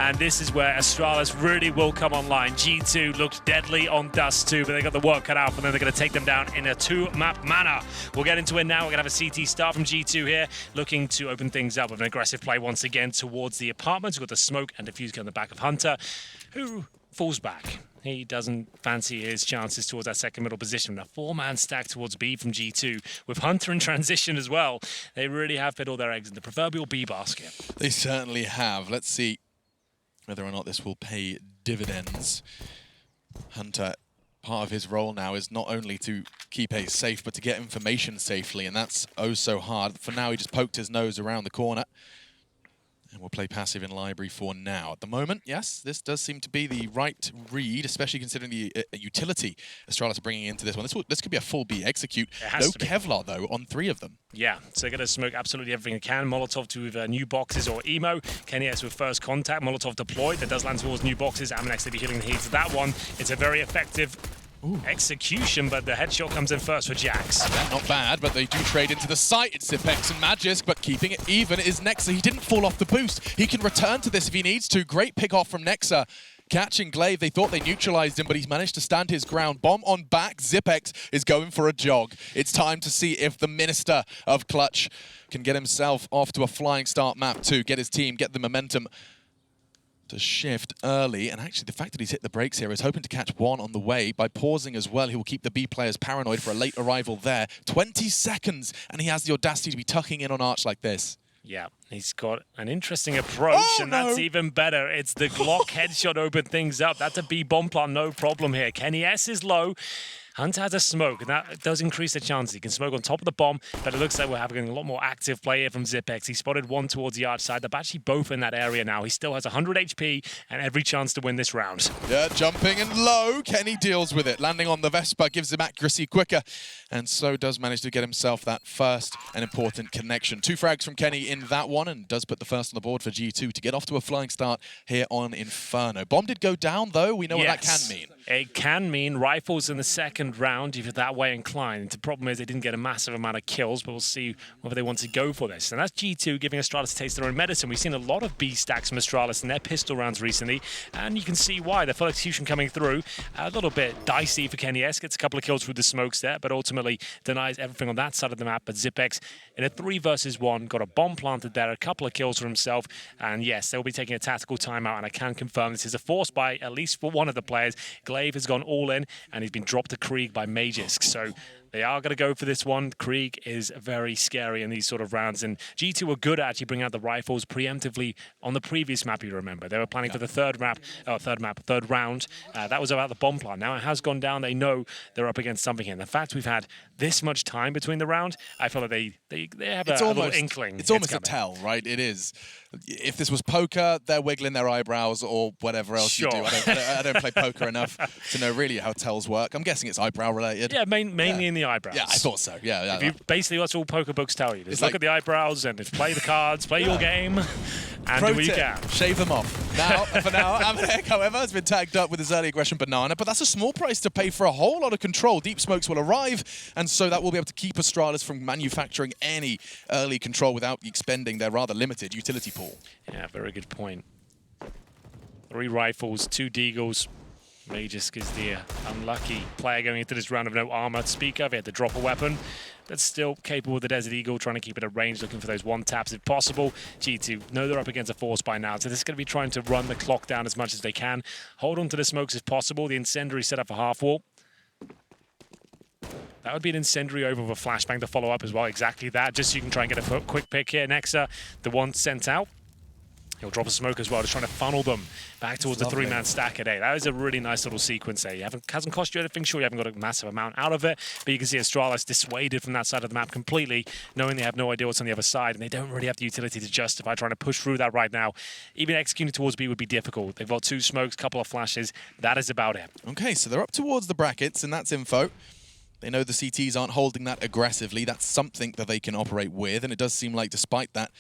and this is where Astralis really will come online. G2 looked deadly on Dust 2, but they got the work cut out for them. They're going to take them down in a 2-map manner. We'll get into it now. We're going to have a CT start from G2 here, looking to open things up with an aggressive play once again towards the apartments. We've got the smoke and defuse on the back of Hunter, who falls back. He doesn't fancy his chances towards that second middle position. A 4-man stack towards B from G2, with Hunter in transition as well. They really have put all their eggs in the proverbial B basket. They certainly have. Let's see whether or not this will pay dividends. Hunter, part of his role now is not only to keep A safe, but to get information safely, and that's oh so hard. For now, he just poked his nose around the corner. And we'll play passive in library for now. At the moment, yes, this does seem to be the right read, especially considering the utility Astralis are bringing into this one. This could be a full B execute. No Kevlar, though, on 3 of them. Yeah, so they're going to smoke absolutely everything they can. Molotov to new boxes or emo. Kenny S with first contact. Molotov deployed. That does land towards new boxes. Aminex to be healing the heat to that one. It's a very effective execution, but the headshot comes in first for Jax. Not bad, but they do trade into the site. It's Zipex and Magisk, but keeping it even is Nexa. He didn't fall off the boost. He can return to this if he needs to. Great pick off from Nexa. Catching Glaive, they thought they neutralized him, but he's managed to stand his ground. Bomb on back, Zipex is going for a jog. It's time to see if the Minister of Clutch can get himself off to a flying start map 2, get his team, get the momentum to shift early. And actually, the fact that he's hit the brakes here is hoping to catch one on the way. By pausing as well, he will keep the B players paranoid for a late arrival there. 20 seconds, and he has the audacity to be tucking in on Arch like this. Yeah, he's got an interesting approach, that's even better. It's the Glock headshot open things up. That's a B bomb plant, no problem here. Kenny S is low. Hunter has a smoke, and that does increase the chances. He can smoke on top of the bomb, but it looks like we're having a lot more active play here from Zipex. He spotted one towards the arch side. They're actually both in that area now. He still has 100 HP and every chance to win this round. Yeah, jumping and low. Kenny deals with it. Landing on the Vespa gives him accuracy quicker, and so does manage to get himself that first and important connection. 2 frags from Kenny in that one, and does put the first on the board for G2 to get off to a flying start here on Inferno. Bomb did go down, though. We know what that can mean. It can mean rifles in the second round if you're that way inclined. The problem is they didn't get a massive amount of kills, but we'll see whether they want to go for this. And that's G2 giving Astralis a taste of their own medicine. We've seen a lot of B stacks from Astralis in their pistol rounds recently, and you can see why. The full execution coming through. A little bit dicey for Kenny S. Gets a couple of kills through the smokes there, but ultimately denies everything on that side of the map. But Zipex, in a 3 versus 1, got a bomb planted there, a couple of kills for himself. And yes, they'll be taking a tactical timeout, and I can confirm this is a force by at least for one of the players. Glaive has gone all in, and he's been dropped to Krieg by Magisk. So they are going to go for this one. Krieg is very scary in these sort of rounds, and G2 were good at actually bringing out the rifles preemptively on the previous map, you remember. They were planning for the third round. That was about the bomb plant. Now it has gone down. They know they're up against something here. And the fact we've had this much time between the round, I feel like they have a little inkling. It's almost a tell, right? It is. If this was poker, they're wiggling their eyebrows or whatever else you do. I don't play poker enough to know really how tells work. I'm guessing it's eyebrow related. Yeah, mainly in the eyebrows. Yeah, I thought so. Yeah. Basically, that's all poker books tell you. Just look at the eyebrows and just play the cards, play your game, and do what you can. Shave them off. Now, for now, Aminex, however, has been tagged up with his early aggression banana, but that's a small price to pay for a whole lot of control. Deep smokes will arrive, and so that will be able to keep Astralis from manufacturing any early control without expending their rather limited utility pool. Yeah, very good point. 3 rifles, 2 deagles. Magisk is the unlucky player going into this round of no armor to speak of. He had to drop a weapon, but still capable of the Desert Eagle, trying to keep it at range, looking for those 1-taps if possible. G2 know they're up against a force by now, so this is going to be trying to run the clock down as much as they can. Hold on to the smokes if possible. The incendiary set up for half wall. That would be an incendiary over with a flashbang to follow up as well. Exactly that, just so you can try and get a quick pick here. Nexa, the one sent out. He'll drop a smoke as well, just trying to funnel them back towards the 3-man stack a day. That was a really nice little sequence there. Hasn't cost you anything. Sure, you haven't got a massive amount out of it, but you can see Astralis dissuaded from that side of the map completely, knowing they have no idea what's on the other side, and they don't really have the utility to justify trying to push through that right now. Even executing towards B would be difficult. They've got 2 smokes, couple of flashes. That is about it. Okay, so they're up towards the brackets, and that's info. They know the CTs aren't holding that aggressively. That's something that they can operate with, and it does seem like despite that,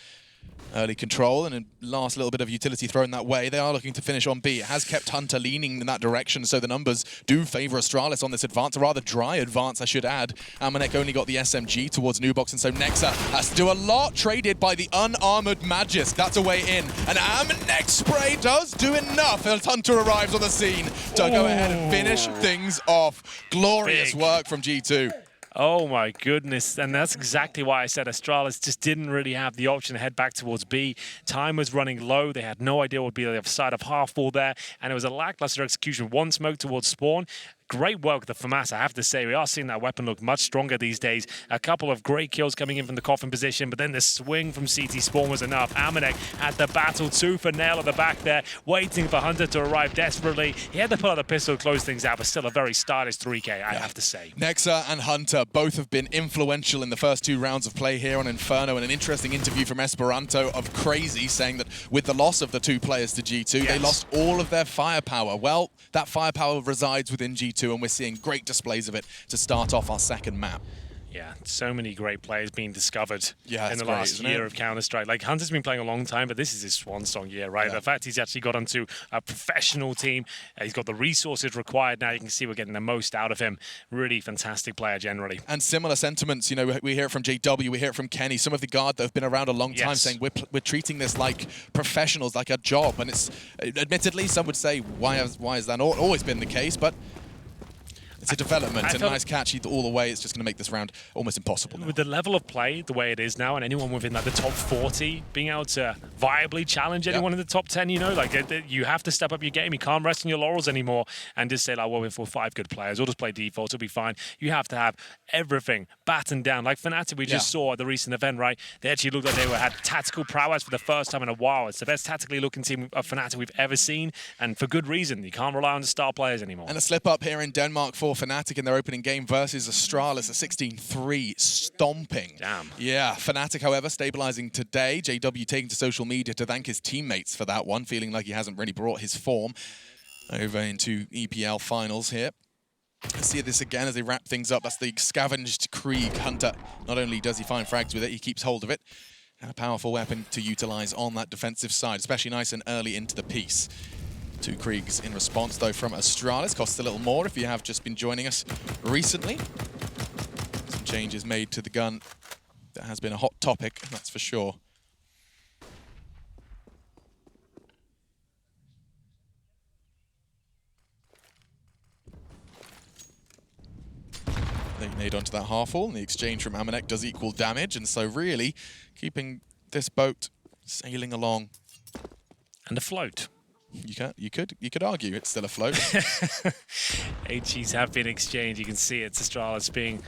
Early control and a last little bit of utility thrown that way. They are looking to finish on B. It has kept Hunter leaning in that direction, so the numbers do favour Astralis on this advance, a rather dry advance, I should add. Amanek only got the SMG towards Nubox, and so Nexa has to do a lot, traded by the unarmoured Magisk. That's a way in, and Amanek's spray does do enough as Hunter arrives on the scene to go ahead and finish things off. Glorious work from G2. Oh my goodness, and that's exactly why I said Astralis just didn't really have the option to head back towards B. Time was running low, they had no idea what would be the other side of half wall there, and it was a lackluster execution. One smoke towards spawn. Great work, the FAMAS, I have to say. We are seeing that weapon look much stronger these days. A couple of great kills coming in from the coffin position, but then the swing from CT Spawn was enough. Amanek had the battle tooth for nail at the back there, waiting for Hunter to arrive desperately. He had to pull out the pistol to close things out, but still a very stylish 3K, I have to say. Nexa and Hunter both have been influential in the first 2 rounds of play here on Inferno, and an interesting interview from Esperanto of Crazy saying that with the loss of the 2 players to G2, they lost all of their firepower. Well, that firepower resides within G2, and we're seeing great displays of it to start off our second map. Yeah, so many great players being discovered in the great, last year of Counter-Strike. Like, Hunter's been playing a long time, but this is his swan song year, right? The fact he's actually got onto a professional team, he's got the resources required now. You can see we're getting the most out of him. Really fantastic player generally. And similar sentiments, you know, we hear it from JW, we hear it from Kenny, some of the guard that have been around a long time saying we're treating this like professionals, like a job. And it's, admittedly, some would say, why has that not always been the case? But it's a development, and nice catch all the way. It's just going to make this round almost impossible now. With the level of play, the way it is now, and anyone within like the top 40 being able to viably challenge anyone in the top 10, you know, like you have to step up your game. You can't rest on your laurels anymore and just say, like, well, if we're 5 good players, we'll just play default, it'll be fine. You have to have everything battened down. Like Fnatic, we just saw at the recent event, right? They actually looked like they had tactical prowess for the first time in a while. It's the best tactically looking team of Fnatic we've ever seen, and for good reason. You can't rely on the star players anymore. And a slip up here in Denmark for Fnatic in their opening game versus Astralis, a 16-3 stomping. Damn. Yeah, Fnatic, however, stabilizing today. JW taking to social media to thank his teammates for that one, feeling like he hasn't really brought his form over into EPL finals here. Let's see this again as they wrap things up. That's the scavenged Krieg Hunter. Not only does he find frags with it, he keeps hold of it. And a powerful weapon to utilize on that defensive side, especially nice and early into the piece. 2 Kriegs in response, though, from Astralis. Costs a little more if you have just been joining us recently. Some changes made to the gun. That has been a hot topic, that's for sure. They nade onto that half-wall, and the exchange from Amanek does equal damage, and so really keeping this boat sailing along. And afloat. You could argue it's still afloat. HEs have been exchanged. You can see it's Astralis being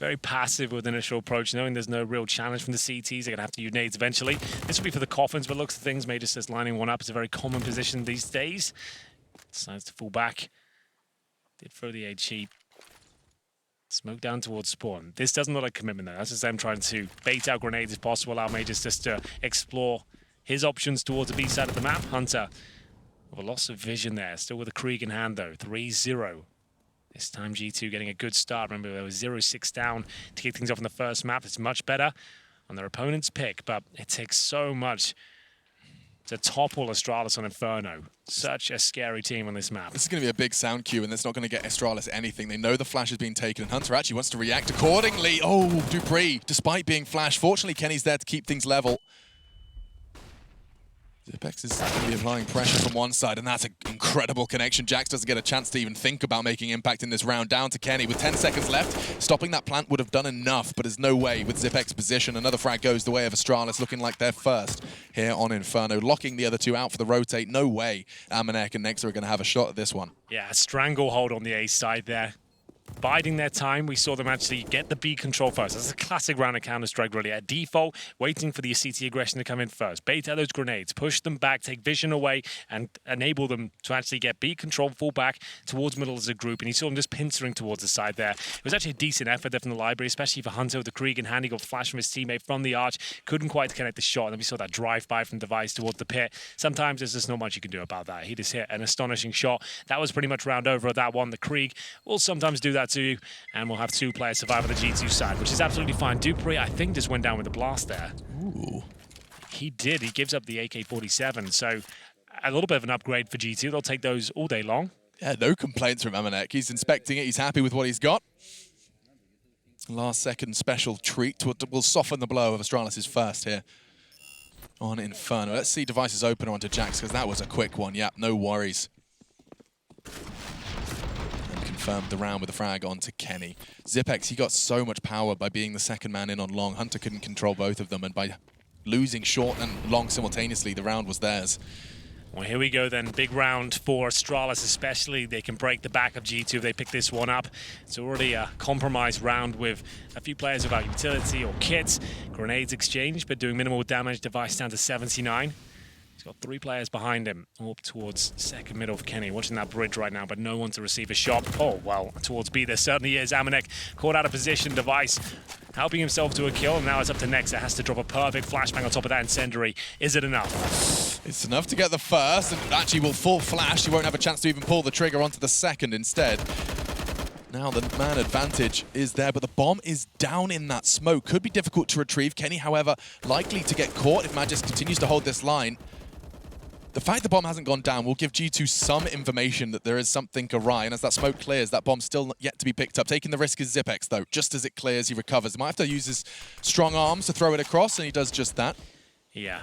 very passive with initial approach, knowing there's no real challenge from the CTs. They're going to have to use nades eventually. This will be for the coffins, but looks of things, Major says lining one up is a very common position these days. Decides to fall back. Did throw the HE. Smoke down towards spawn. This doesn't look like commitment though. That's just them trying to bait out grenades if possible, allow Majors just to explore his options towards the B side of the map. Hunter with a loss of vision there. Still with a Krieg in hand though. 3-0. This time G2 getting a good start. Remember, there was 0-6 down to kick things off in the first map. It's much better on their opponent's pick, but it takes so much to topple Astralis on Inferno. Such a scary team on this map. This is going to be a big sound cue, and it's not going to get Astralis anything. They know the flash has been taken, and Hunter actually wants to react accordingly. Oh, Dupree, despite being flashed. Fortunately, Kenny's there to keep things level. Zipex is going to be applying pressure from one side, and that's an incredible connection. Jax doesn't get a chance to even think about making impact in this round. Down to Kenny with 10 seconds left. Stopping that plant would have done enough, but there's no way with Zipex's position. Another frag goes the way of Astralis, looking like they're first here on Inferno. Locking the other 2 out for the rotate. No way Amanek and Nexa are going to have a shot at this one. Yeah, stranglehold on the A side there. Biding their time, we saw them actually get the B control first. That's a classic round of Counter-Strike, really. At default, waiting for the CT aggression to come in first. Bait out those grenades, push them back, take vision away, and enable them to actually get B control, fall back towards middle as a group. And you saw them just pincering towards the side there. It was actually a decent effort there from the library, especially for Hunter with the Krieg in hand. He got flash from his teammate from the arch. Couldn't quite connect the shot. And then we saw that drive-by from Device towards the pit. Sometimes there's just not much you can do about that. He just hit an astonishing shot. That was pretty much round over at that one. The Krieg will sometimes do that to you. And we'll have 2 players survive on the G2 side, which is absolutely fine. Dupree, I think, just went down with a blast there. Ooh. He did. He gives up the AK-47, so a little bit of an upgrade for G2. They'll take those all day long. Yeah, no complaints from Amanek. He's inspecting it. He's happy with what he's got. Last second special treat will soften the blow of Astralis' first here on Inferno. Let's see devices open onto Jax, because that was a quick one. Yep, no worries. And confirmed the round with a frag onto Kenny. Zipex, he got so much power by being the second man in on long. Hunter couldn't control both of them, and by losing short and long simultaneously, the round was theirs. Well, here we go then. Big round for Astralis especially. They can break the back of G2 if they pick this one up. It's already a compromised round with a few players without utility or kits. Grenades exchanged, but doing minimal damage. Device down to 79. He's got 3 players behind him, up towards second middle of Kenny. Watching that bridge right now, but no one to receive a shot. Oh, well, towards B there certainly is. Amanek caught out of position. Device helping himself to a kill. Now it's up to Nexa. Has to drop a perfect flashbang on top of that incendiary. Is it enough? It's enough to get the first, and actually will full flash. He won't have a chance to even pull the trigger onto the second instead. Now the man advantage is there, but the bomb is down in that smoke. Could be difficult to retrieve. Kenny, however, likely to get caught if Magis continues to hold this line. The fact the bomb hasn't gone down will give G2 some information that there is something awry, and as that smoke clears, that bomb's still yet to be picked up. Taking the risk is Zipex, though. Just as it clears, he recovers. He might have to use his strong arms to throw it across, and he does just that. Yeah.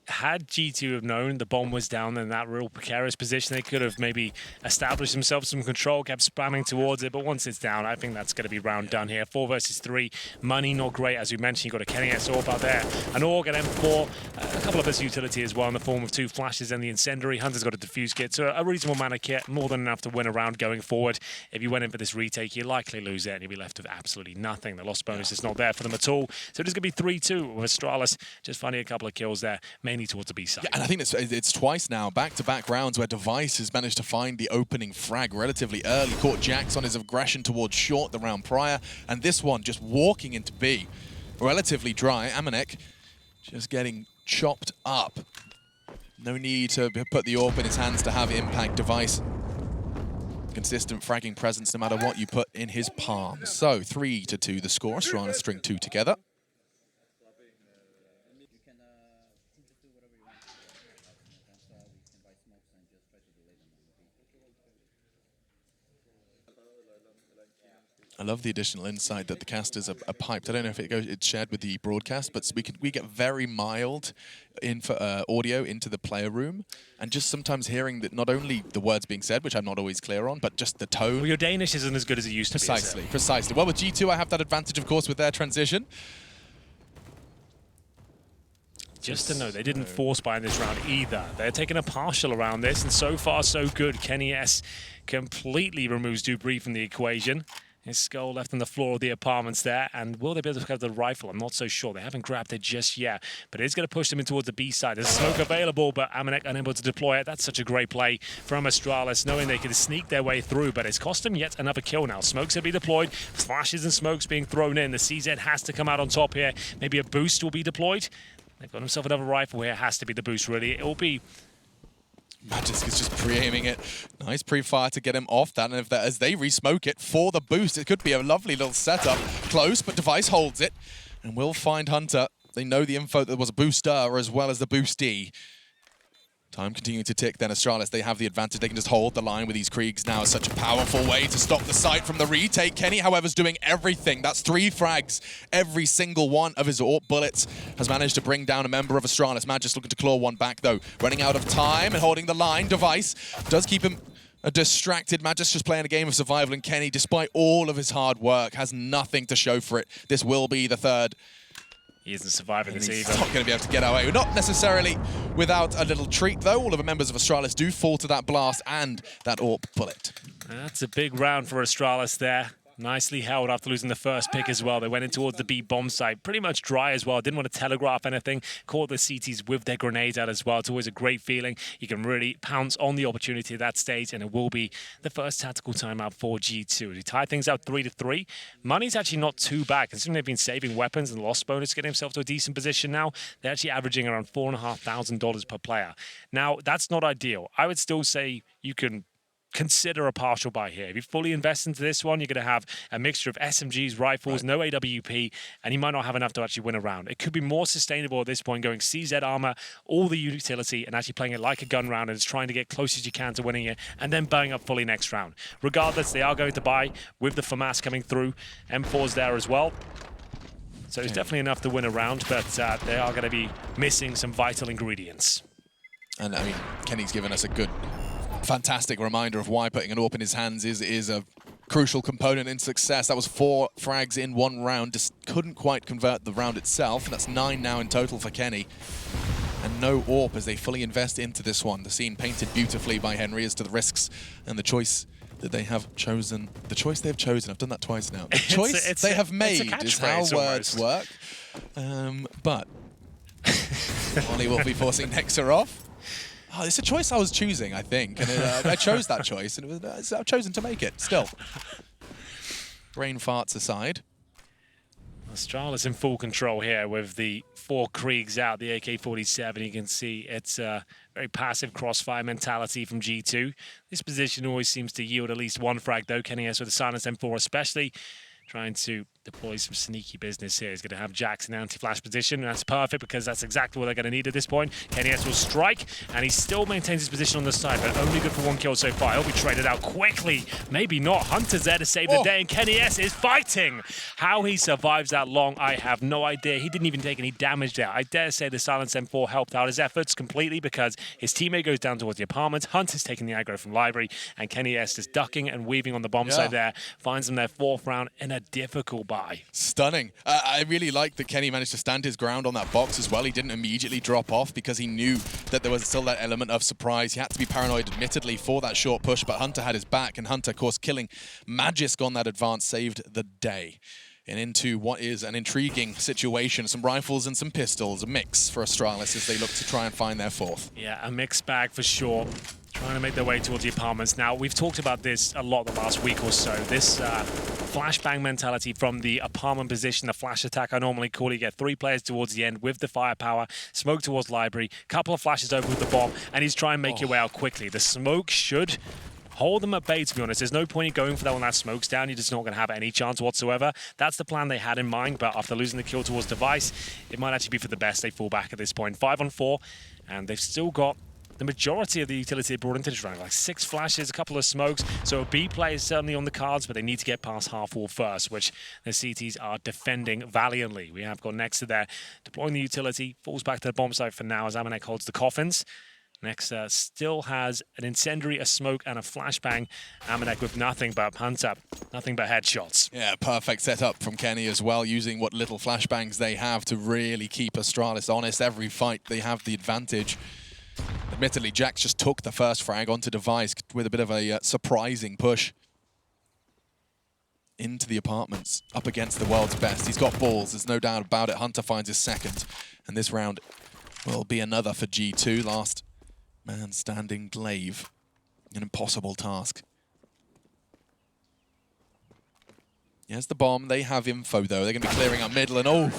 Had G2 have known the bomb was down in that real precarious position, they could have maybe established themselves some control, kept spamming towards it, but once it's down, I think that's going to be round done here. 4 versus 3. Money not great, as we mentioned. You've got a Kenny S AWP out there, an AUG, an M4, a couple of his utility as well in the form of 2 flashes and the incendiary. Hunter's got a defuse kit, so a reasonable amount of kit, more than enough to win a round going forward. If you went in for this retake, you'd likely lose it, and you'd be left with absolutely nothing. The loss bonus is not there for them at all, so it's going to be 3-2 with Astralis just finding a couple of kills there, mainly towards the B side. Yeah, and I think it's twice now, back-to-back rounds where Device has managed to find the opening frag relatively early. Caught Jax on his aggression towards short the round prior, and this one just walking into B. Relatively dry. Amanek just getting chopped up. No need to put the AWP in his hands to have impact. Device, consistent fragging presence no matter what you put in his palm. So 3-2 the score. Astralis string 2 together. I love the additional insight that the casters are piped. I don't know if it's shared with the broadcast, but we get very mild audio into the player room, and just sometimes hearing that not only the words being said, which I'm not always clear on, but just the tone. Well, your Danish isn't as good as it used to be. Precisely. Well, with G2, I have that advantage, of course, with their transition. Just to know, they didn't force buy in this round either. They're taking a partial around this, and so far so good. Kenny S completely removes Dubry from the equation. His skull left on the floor of the apartments there, and will they be able to grab the rifle? I'm not so sure. They haven't grabbed it just yet, but it's going to push them in towards the B side. There's smoke available, but Amanek unable to deploy it. That's such a great play from Astralis, knowing they can sneak their way through, but it's cost them yet another kill now. Smokes will be deployed, flashes and smokes being thrown in. The CZ has to come out on top here. Maybe a boost will be deployed. They've got himself another rifle here. Has to be the boost, really. It will be... Magisk is just pre-aiming it. Nice pre-fire to get him off that, and as they re-smoke it for the boost, it could be a lovely little setup. Close, but Device holds it, and will find Hunter. They know the info that there was a booster as well as the boostee. Time continuing to tick, then Astralis, they have the advantage. They can just hold the line with these Kriegs now. Such a powerful way to stop the site from the retake. Kenny, however, is doing everything. That's 3 frags. Every single one of his AWP bullets has managed to bring down a member of Astralis. Magis looking to claw one back, though. Running out of time and holding the line. Device does keep him distracted. Magis just playing a game of survival, and Kenny, despite all of his hard work, has nothing to show for it. This will be the third. He isn't surviving this either. He's not going to be able to get away. Not necessarily without a little treat, though. All of the members of Astralis do fall to that blast and that AWP bullet. That's a big round for Astralis there. Nicely held after losing the first pick as well. They went in towards the B bomb site, pretty much dry as well. Didn't want to telegraph anything. Caught the CTs with their grenades out as well. It's always a great feeling. You can really pounce on the opportunity at that stage, and it will be the first tactical timeout for G2. He tied things out 3-3. Money's actually not too bad, considering they've been saving weapons and lost bonus, getting himself to a decent position now. They're actually averaging around $4,500 per player. Now, that's not ideal. I would still say you can consider a partial buy here. If you fully invest into this one, you're going to have a mixture of SMGs, rifles, no AWP, and you might not have enough to actually win a round. It could be more sustainable at this point, going CZ armor, all the utility, and actually playing it like a gun round and just trying to get close as you can to winning it, and then buying up fully next round. Regardless, they are going to buy with the FAMAS coming through. M4's there as well. So it's definitely enough to win a round, but they are going to be missing some vital ingredients. And I mean, Kenny's given us a good, fantastic reminder of why putting an AWP in his hands is a crucial component in success. That was 4 frags in 1 round. Just couldn't quite convert the round itself. And that's 9 now in total for Kenny. And no AWP as they fully invest into this one. The scene painted beautifully by Henry as to the risks and the choice that they have chosen. The choice they have chosen. I've done that twice now. The choice they have made is how words work. But Ollie will be forcing Nexa off. Oh, it's a choice I was choosing, I think. And I chose that choice, and I've chosen to make it, still. Brain farts aside. Astralis in full control here with the 4 Kriegs out, the AK-47. You can see it's a very passive crossfire mentality from G2. This position always seems to yield at least 1 frag, though. Kenny S with the silence M4 especially, trying to deploy some sneaky business here. He's going to have Jax in anti-flash position, and that's perfect because that's exactly what they're going to need at this point. Kenny S will strike, and he still maintains his position on the side, but only good for 1 kill so far. He'll be traded out quickly. Maybe not. Hunter's there to save the day, and Kenny S is fighting. How he survives that long, I have no idea. He didn't even take any damage there. I dare say the silence M4 helped out his efforts completely because his teammate goes down towards the apartment. Hunter's taking the aggro from Library, and Kenny S is ducking and weaving on the bomb side there. Finds him their 4th round in a difficult buy. Stunning. I really like that Kenny managed to stand his ground on that box as well. He didn't immediately drop off because he knew that there was still that element of surprise. He had to be paranoid, admittedly, for that short push, but Hunter had his back, and Hunter, of course, killing Magisk on that advance saved the day. And into what is an intriguing situation. Some rifles and some pistols, a mix for Astralis as they look to try and find their 4th. Yeah, a mixed bag for sure. Trying to make their way towards the apartments. Now, we've talked about this a lot the last week or so. This flashbang mentality from the apartment position, the flash attack I normally call it. You get 3 players towards the end with the firepower, smoke towards Library, couple of flashes over with the bomb, and he's trying to make your way out quickly. The smoke should hold them at bay, to be honest. There's no point in going for that when that smoke's down. You're just not going to have any chance whatsoever. That's the plan they had in mind, but after losing the kill towards Device, it might actually be for the best they fall back at this point. 5 on 4, and they've still got the majority of the utility they brought into this round, like 6 flashes, a couple of smokes. So a B play is certainly on the cards, but they need to get past half wall first, which the CTs are defending valiantly. We have got Nexa there deploying the utility, falls back to the bomb site for now as Amanek holds the coffins. Nexa still has an incendiary, a smoke, and a flashbang. Amanek with nothing but Hunter, nothing but headshots. Yeah, perfect setup from Kenny as well, using what little flashbangs they have to really keep Astralis honest. Every fight, they have the advantage. Admittedly, Jax just took the first frag onto Device with a bit of a surprising push into the apartments, up against the world's best. He's got balls, there's no doubt about it. Hunter finds his 2nd, and this round will be another for G2. Last man standing, Glaive. An impossible task. Here's the bomb. They have info, though. They're going to be clearing out middle, and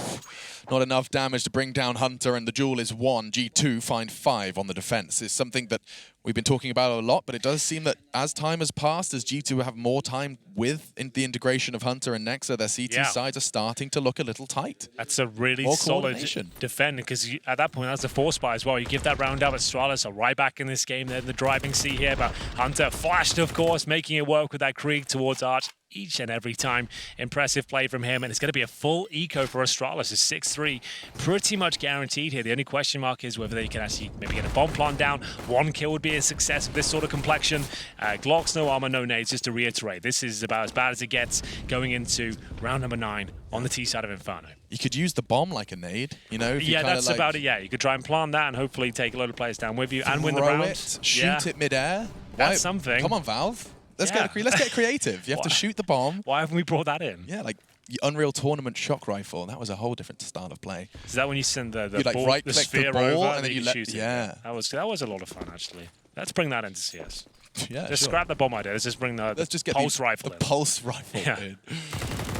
not enough damage to bring down Hunter, and the duel is 1. G2 find 5 on the defense. It's something that we've been talking about a lot, but it does seem that as time has passed, as G2 have more time with the integration of Hunter and Nexa, their CT sides are starting to look a little tight. That's a really solid defend, because at that point, that's a 4 spy as well. You give that round out, Astralis are right back in this game. They're in the driving seat here, but Hunter flashed, of course, making it work with that Krieg towards Arch each and every time. Impressive play from him, and it's going to be a full eco for Astralis. It's 6-3, pretty much guaranteed here. The only question mark is whether they can actually maybe get a bomb plant down. 1 kill would be a success of this sort of complexion. Glocks, no armor, no nades. Just to reiterate, this is about as bad as it gets going into round number 9 on the T side of Inferno. You could use the bomb like a nade, you know? Yeah, that's about it, yeah. You could try and plant that and hopefully take a load of players down with you and win the round. Shoot it mid-air. That's something. Come on, Valve. Let's get creative. You have to shoot the bomb. Why haven't we brought that in? Yeah, like the Unreal Tournament shock rifle. That was a whole different style of play. Is that when you send the like ball, right the click sphere the ball over and then you let shoot it? Yeah. That was a lot of fun, actually. Let's bring that into CS. Yeah, just scrap the bomb idea. Let's just bring the pulse rifle in. Pulse rifle in.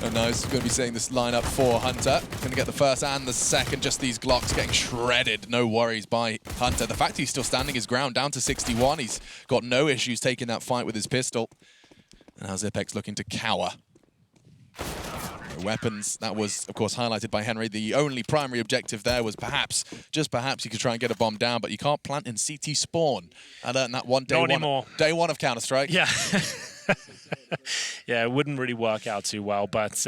Oh no, it's going to be seeing this lineup for Hunter. Going to get the first and the second. Just these Glocks getting shredded. No worries by Hunter. The fact he's still standing his ground down to 61. He's got no issues taking that fight with his pistol. And now Zipex looking to cower. No weapons. That was, of course, highlighted by Henry. The only primary objective there was perhaps, just perhaps, you could try and get a bomb down, but you can't plant in CT spawn. I learned that day one of Counter-Strike. Yeah. Yeah, it wouldn't really work out too well, but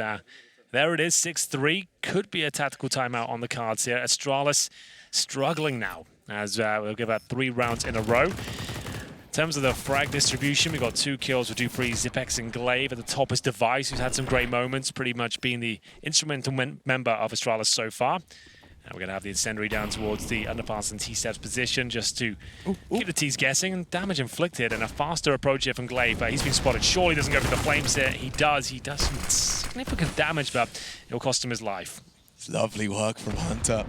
there it is, 6-3. Could be a tactical timeout on the cards here. Astralis struggling now, as we'll give out 3 rounds in a row. In terms of the frag distribution, we got 2 kills with dupreeh, Zipex, and Glaive. At the top is Device, who's had some great moments, pretty much being the instrumental member of Astralis so far. And we're going to have the incendiary down towards the underpass and T-Steps position just to keep the T's guessing, and damage inflicted, and a faster approach here from Glaive. But he's been spotted. Surely doesn't go for the flames here. He does some significant damage, but it'll cost him his life. It's lovely work from Hunter.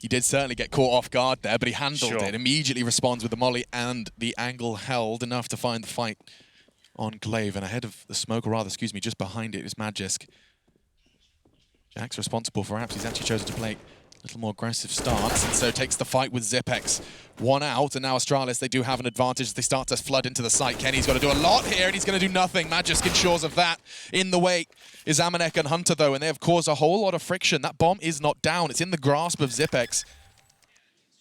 He did certainly get caught off guard there, but he handled it. Immediately responds with the molly, and the angle held enough to find the fight on Glaive. And ahead of the smoke, or rather, excuse me, just behind it is Magisk. Jack's responsible for perhaps he's actually chosen to play a little more aggressive stance, and so takes the fight with Zipex. 1 out, and now Astralis, they do have an advantage. They start to flood into the site. Kenny's got to do a lot here, and he's going to do nothing. Magisk ensures of that. In the way is Amanek and Hunter, though, and they have caused a whole lot of friction. That bomb is not down. It's in the grasp of Zipex.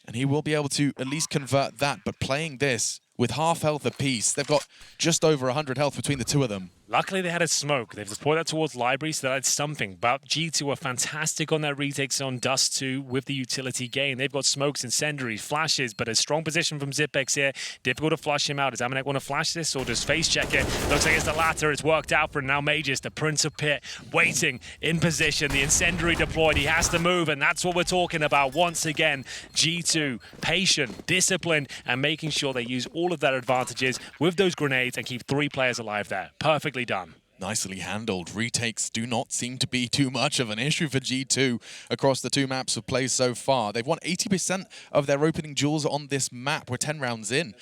And he will be able to at least convert that, but playing this with half health apiece, they've got just over 100 health between the two of them. Luckily, they had a smoke. They've deployed that towards Library, so that's something. But G2 are fantastic on their retakes on Dust 2 with the utility gain. They've got smokes, incendiaries, flashes, but a strong position from Zipex here. Difficult to flush him out. Does Amanek want to flash this or just face check it? Looks like it's the latter. It's worked out for him. Now Magus, the Prince of Pit, waiting in position. The incendiary deployed. He has to move, and that's what we're talking about. Once again, G2, patient, disciplined, and making sure they use all of their advantages with those grenades and keep 3 players alive there. Perfectly done. Nicely handled. Retakes do not seem to be too much of an issue for G2 across the 2 maps of play so far. They've won 80% of their opening duels on this map. We're 10 rounds in.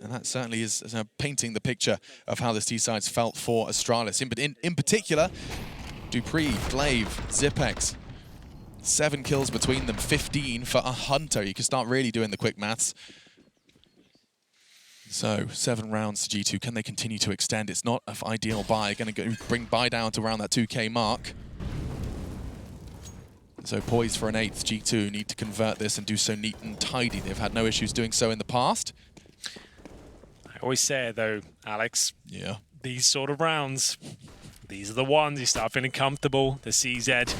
And that certainly is painting the picture of how this T-side's felt for Astralis. In particular, dupreeh, Glaive, Zipex. 7 kills between them, 15 for a Hunter. You can start really doing the quick maths. So, 7 rounds to G2. Can they continue to extend? It's not an ideal buy. Going to bring buy down to around that 2K mark. So, poised for an 8th. G2 need to convert this and do so neat and tidy. They've had no issues doing so in the past. I always say, though, Alex, yeah, these sort of rounds, these are the ones you start feeling comfortable. The CZ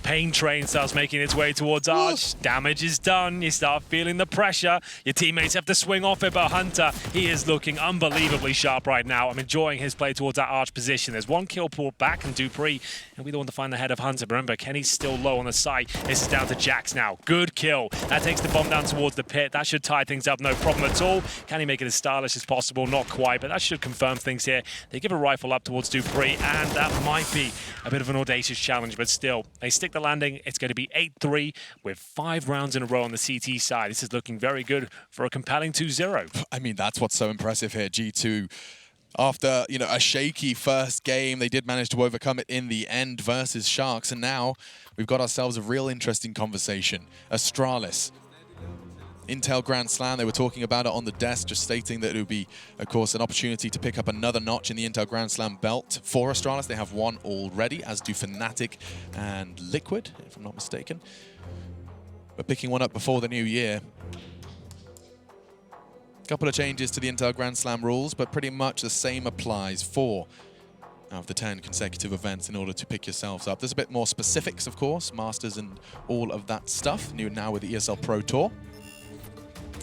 pain train starts making its way towards Arch. Damage is done. You start feeling the pressure. Your teammates have to swing off it, but Hunter, he is looking unbelievably sharp right now. I'm enjoying his play towards that Arch position. There's 1 kill pulled back, and dupreeh will be the one to find the head of Hunter. But remember, Kenny's still low on the site. This is down to Jax now. Good kill. That takes the bomb down towards the pit. That should tie things up, no problem at all. Can he make it as stylish as possible? Not quite, but that should confirm things here. They give a rifle up towards dupreeh, and that might be a bit of an audacious challenge, but still, they stick the landing. It's going to be 8-3 with 5 rounds in a row on the CT side. This is looking very good for a compelling 2-0. I mean, that's what's so impressive here. G2, after, you know, a shaky first game, they did manage to overcome it in the end versus Sharks, and now we've got ourselves a real interesting conversation. Astralis, Intel Grand Slam, they were talking about it on the desk, just stating that it would be, of course, an opportunity to pick up another notch in the Intel Grand Slam belt for Astralis. They have 1 already, as do Fnatic and Liquid, if I'm not mistaken. But picking one up before the new year. A couple of changes to the Intel Grand Slam rules, but pretty much the same applies. 4 of the 10 consecutive events in order to pick yourselves up. There's a bit more specifics, of course, Masters and all of that stuff, new now with the ESL Pro Tour.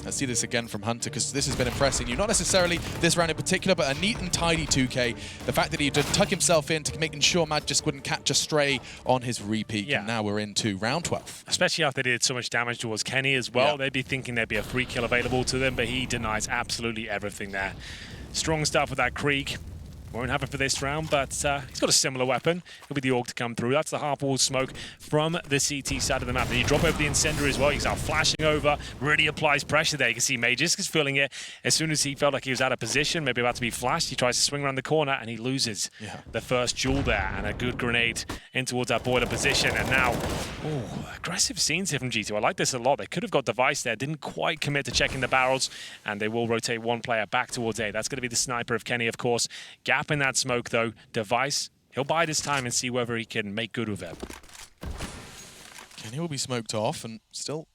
Let's see this again from Hunter, because this has been impressing you. Not necessarily this round in particular, but a neat and tidy 2K. The fact that he did tuck himself in to making sure Magisk wouldn't catch a stray on his repeat. Yeah. And now we're into round 12. Especially after they did so much damage towards Kenny as well. Yeah. They'd be thinking there'd be a free kill available to them, but he denies absolutely everything there. Strong stuff with that Krieg. Won't have it for this round, but he's got a similar weapon. It'll be the AUG to come through. That's the half-wall smoke from the CT side of the map. Then you drop over the incendiary as well. He's out flashing over, really applies pressure there. You can see Magisk is feeling it. As soon as he felt like he was out of position, maybe about to be flashed, he tries to swing around the corner and he loses the first duel there. And a good grenade in towards that boiler position. And now, aggressive scenes here from G2. I like this a lot. They could have got Device there, didn't quite commit to checking the barrels, and they will rotate one player back towards A. That's going to be the sniper of Kenny, of course. Gap in that smoke, though. Device, he'll bide his time and see whether he can make good with it. Kenny will be smoked off and still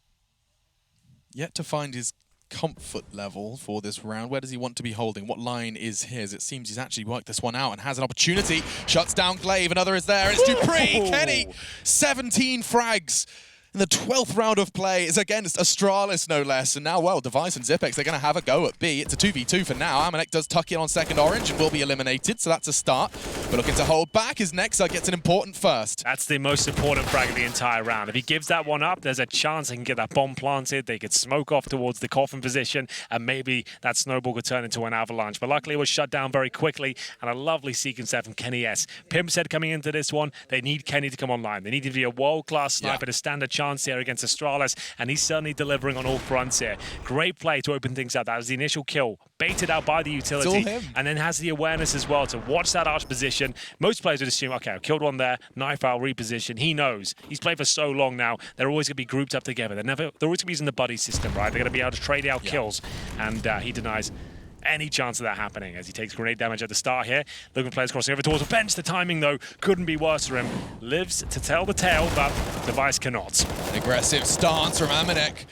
yet to find his comfort level for this round. Where does he want to be holding? What line is his? It seems he's actually worked this one out and has an opportunity. Shuts down Glaive. Another is there. It's Dupree. Kenny, 17 frags. In the 12th round of play is against Astralis, no less. And now, well, Device and Zipex, they're going to have a go at B. It's a 2v2 for now. Amanek does tuck in on second orange and will be eliminated, so that's a start. But looking to hold back as Nexa gets an important first. That's the most important frag of the entire round. If he gives that one up, there's a chance he can get that bomb planted. They could smoke off towards the coffin position, and maybe that snowball could turn into an avalanche. But luckily, it was shut down very quickly, and a lovely sequence there from Kenny S. Pim said coming into this one, they need Kenny to come online. They need to be a world-class sniper to stand a chance here against Astralis, and he's certainly delivering on all fronts here. Great play to open things up. That was the initial kill, baited out by the utility, and then has the awareness as well to watch that arch position. Most players would assume, okay, I killed one there, knife out, reposition. He knows. He's played for so long now. They're always going to be grouped up together. They're always going to be using the buddy system, right? They're going to be able to trade out kills, and he denies any chance of that happening as he takes grenade damage at the start here. Looking for players crossing over towards the bench. The timing, though, couldn't be worse for him. Lives to tell the tale, but Device cannot. An aggressive stance from Amanek.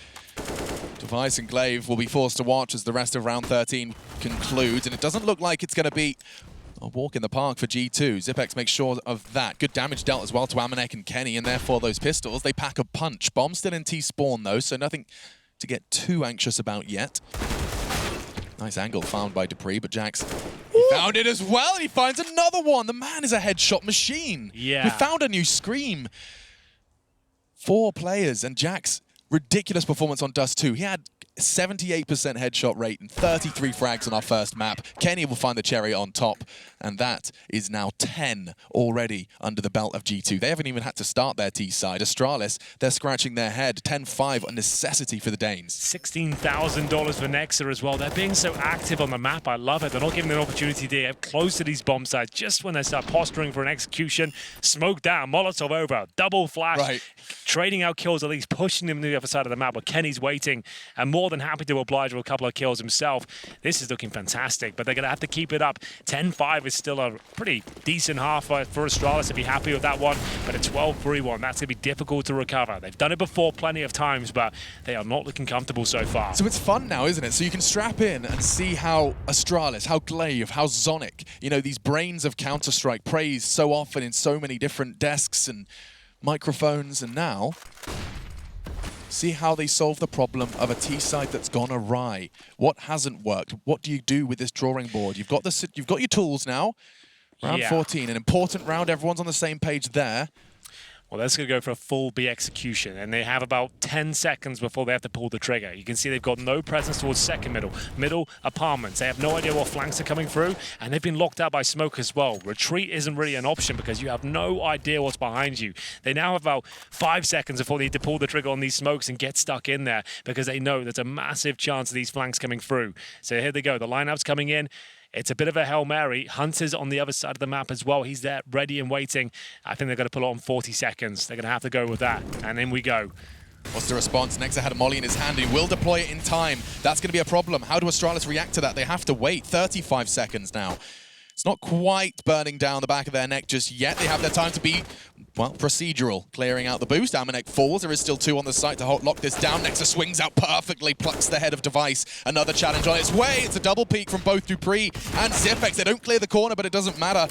Device and Glaive will be forced to watch as the rest of round 13 concludes, and it doesn't look like it's going to be a walk in the park for G2. Zipex makes sure of that. Good damage dealt as well to Amanek and Kenny, and therefore those pistols, they pack a punch. Bomb still in T-spawn, though, so nothing to get too anxious about yet. Nice angle found by Dupree, but Jax, he found it as well. He finds another one. The man is a headshot machine. Yeah. We found a new scream. 4 players, and Jax, ridiculous performance on Dust 2. He had 78% headshot rate and 33 frags on our first map. Kenny will find the cherry on top, and that is now 10 already under the belt of G2. They haven't even had to start their T side. Astralis, they're scratching their head. 10-5, a necessity for the Danes. $16,000 for Nexa as well. They're being so active on the map. I love it. They're not giving an opportunity to get close to these bomb sites just when they start posturing for an execution. Smoke down, Molotov over, double flash, trading out kills, at least pushing them to the other side of the map. But Kenny's waiting and more than happy to oblige with a couple of kills himself. This is looking fantastic, but they're going to have to keep it up. 10-5 is still a pretty decent half for Astralis to be happy with that one, but a 12-3-1, that's going to be difficult to recover. They've done it before plenty of times, but they are not looking comfortable so far. So it's fun now, isn't it? So you can strap in and see how Astralis, how Glaive, how Zonic, you know, these brains of Counter-Strike praised so often in so many different desks and microphones, and now see how they solve the problem of a T-side that's gone awry. What hasn't worked? What do you do with this drawing board? You've got your tools now. Round 14, an important round. Everyone's on the same page there. Well, that's going to go for a full B execution, and they have about 10 seconds before they have to pull the trigger. You can see they've got no presence towards second middle apartments. They have no idea what flanks are coming through, and they've been locked out by smoke as well. Retreat isn't really an option because you have no idea what's behind you. They now have about 5 seconds before they need to pull the trigger on these smokes and get stuck in there because they know there's a massive chance of these flanks coming through. So here they go. The lineup's coming in. It's a bit of a Hail Mary. Hunter's on the other side of the map as well. He's there ready and waiting. I think they're going to pull it on 40 seconds. They're going to have to go with that. And in we go. What's the response? Nexa had a molly in his hand. He will deploy it in time. That's going to be a problem. How do Astralis react to that? They have to wait 35 seconds now. It's not quite burning down the back of their neck just yet. They have their time to be, well, procedural. Clearing out the boost. Amanek falls. There is still 2 on the site to lock this down. Nexa swings out perfectly, plucks the head of Device. Another challenge on its way. It's a double peek from both Dupree and Zipex. They don't clear the corner, but it doesn't matter.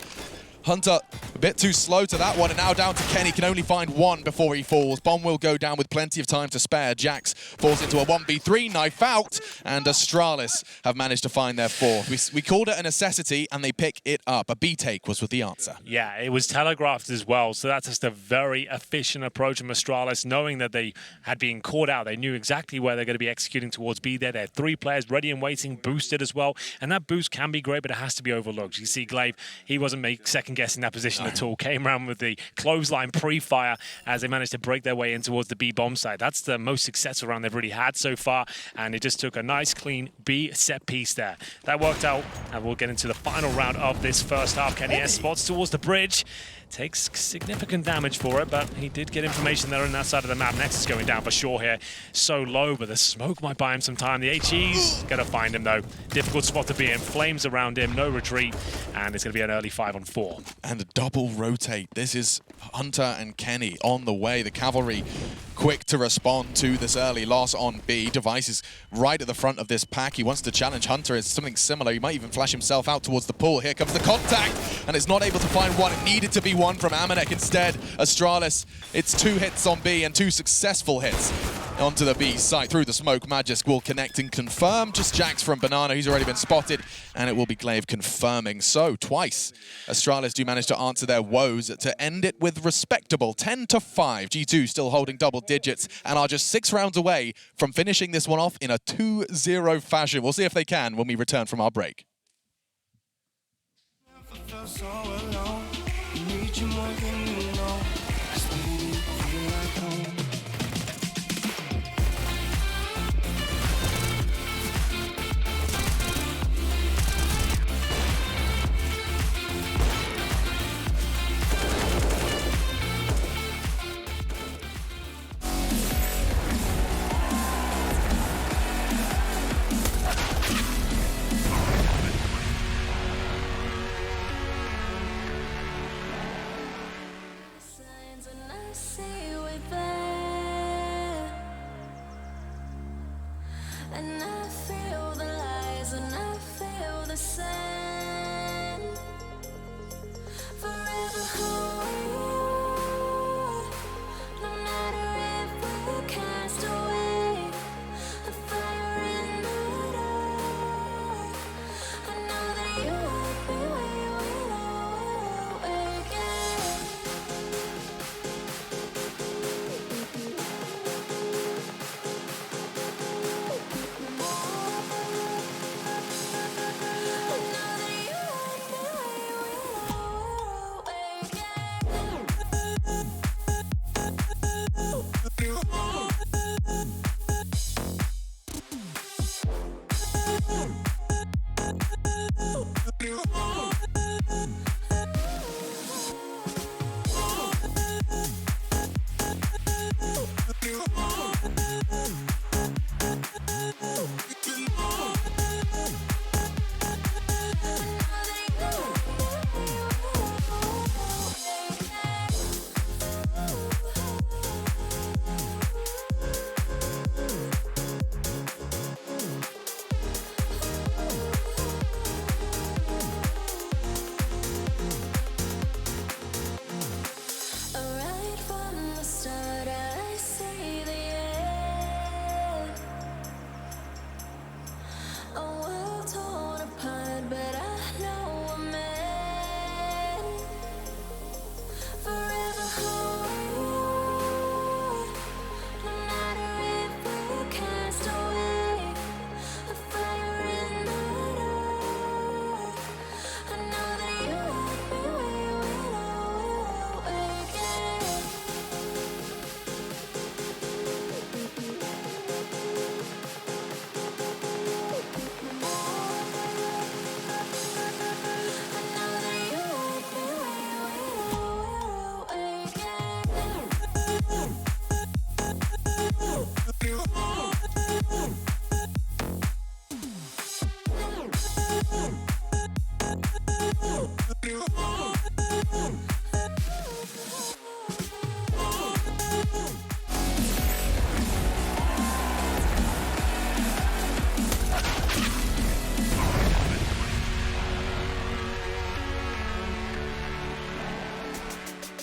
Hunter a bit too slow to that one, and now down to Kenny, can only find one before he falls. Bomb will go down with plenty of time to spare. Jax falls into a 1v3, knife out, and Astralis have managed to find their fourth. We called it a necessity, and they pick it up. A B take was with the answer. Yeah, it was telegraphed as well, so that's just a very efficient approach from Astralis, knowing that they had been caught out. They knew exactly where they're going to be executing towards B there. They had 3 players ready and waiting, boosted as well, and that boost can be great, but it has to be overlooked. You see Glaive, he wasn't second-guessing that position at all. Came around with the clothesline pre-fire as they managed to break their way in towards the B bomb site. That's the most successful round they've really had so far, and it just took a nice, clean B set piece there. That worked out, and we'll get into the final round of this first half. Kenny Esports towards the bridge. Takes significant damage for it, but he did get information there on that side of the map. Next is going down for sure here. So low, but the smoke might buy him some time. The HE's going to find him, though. Difficult spot to be in. Flames around him, no retreat, and it's going to be an early 5-on-4. And a double rotate. This is Hunter and Kenny on the way. The cavalry quick to respond to this early loss on B. Device is right at the front of this pack. He wants to challenge Hunter. It's something similar. He might even flash himself out towards the pool. Here comes the contact, and it's not able to find one. It needed to be one from Amanek instead. Astralis, it's 2 hits on B and 2 successful hits onto the B site. Through the smoke, Magisk will connect and confirm. Just Jax from Banana, he's already been spotted, and it will be Glaive confirming. So twice, Astralis do manage to answer their woes to end it with respectable 10-5. G2 still holding double digits and are just 6 rounds away from finishing this one off in a 2-0 fashion. We'll see if they can when we return from our break.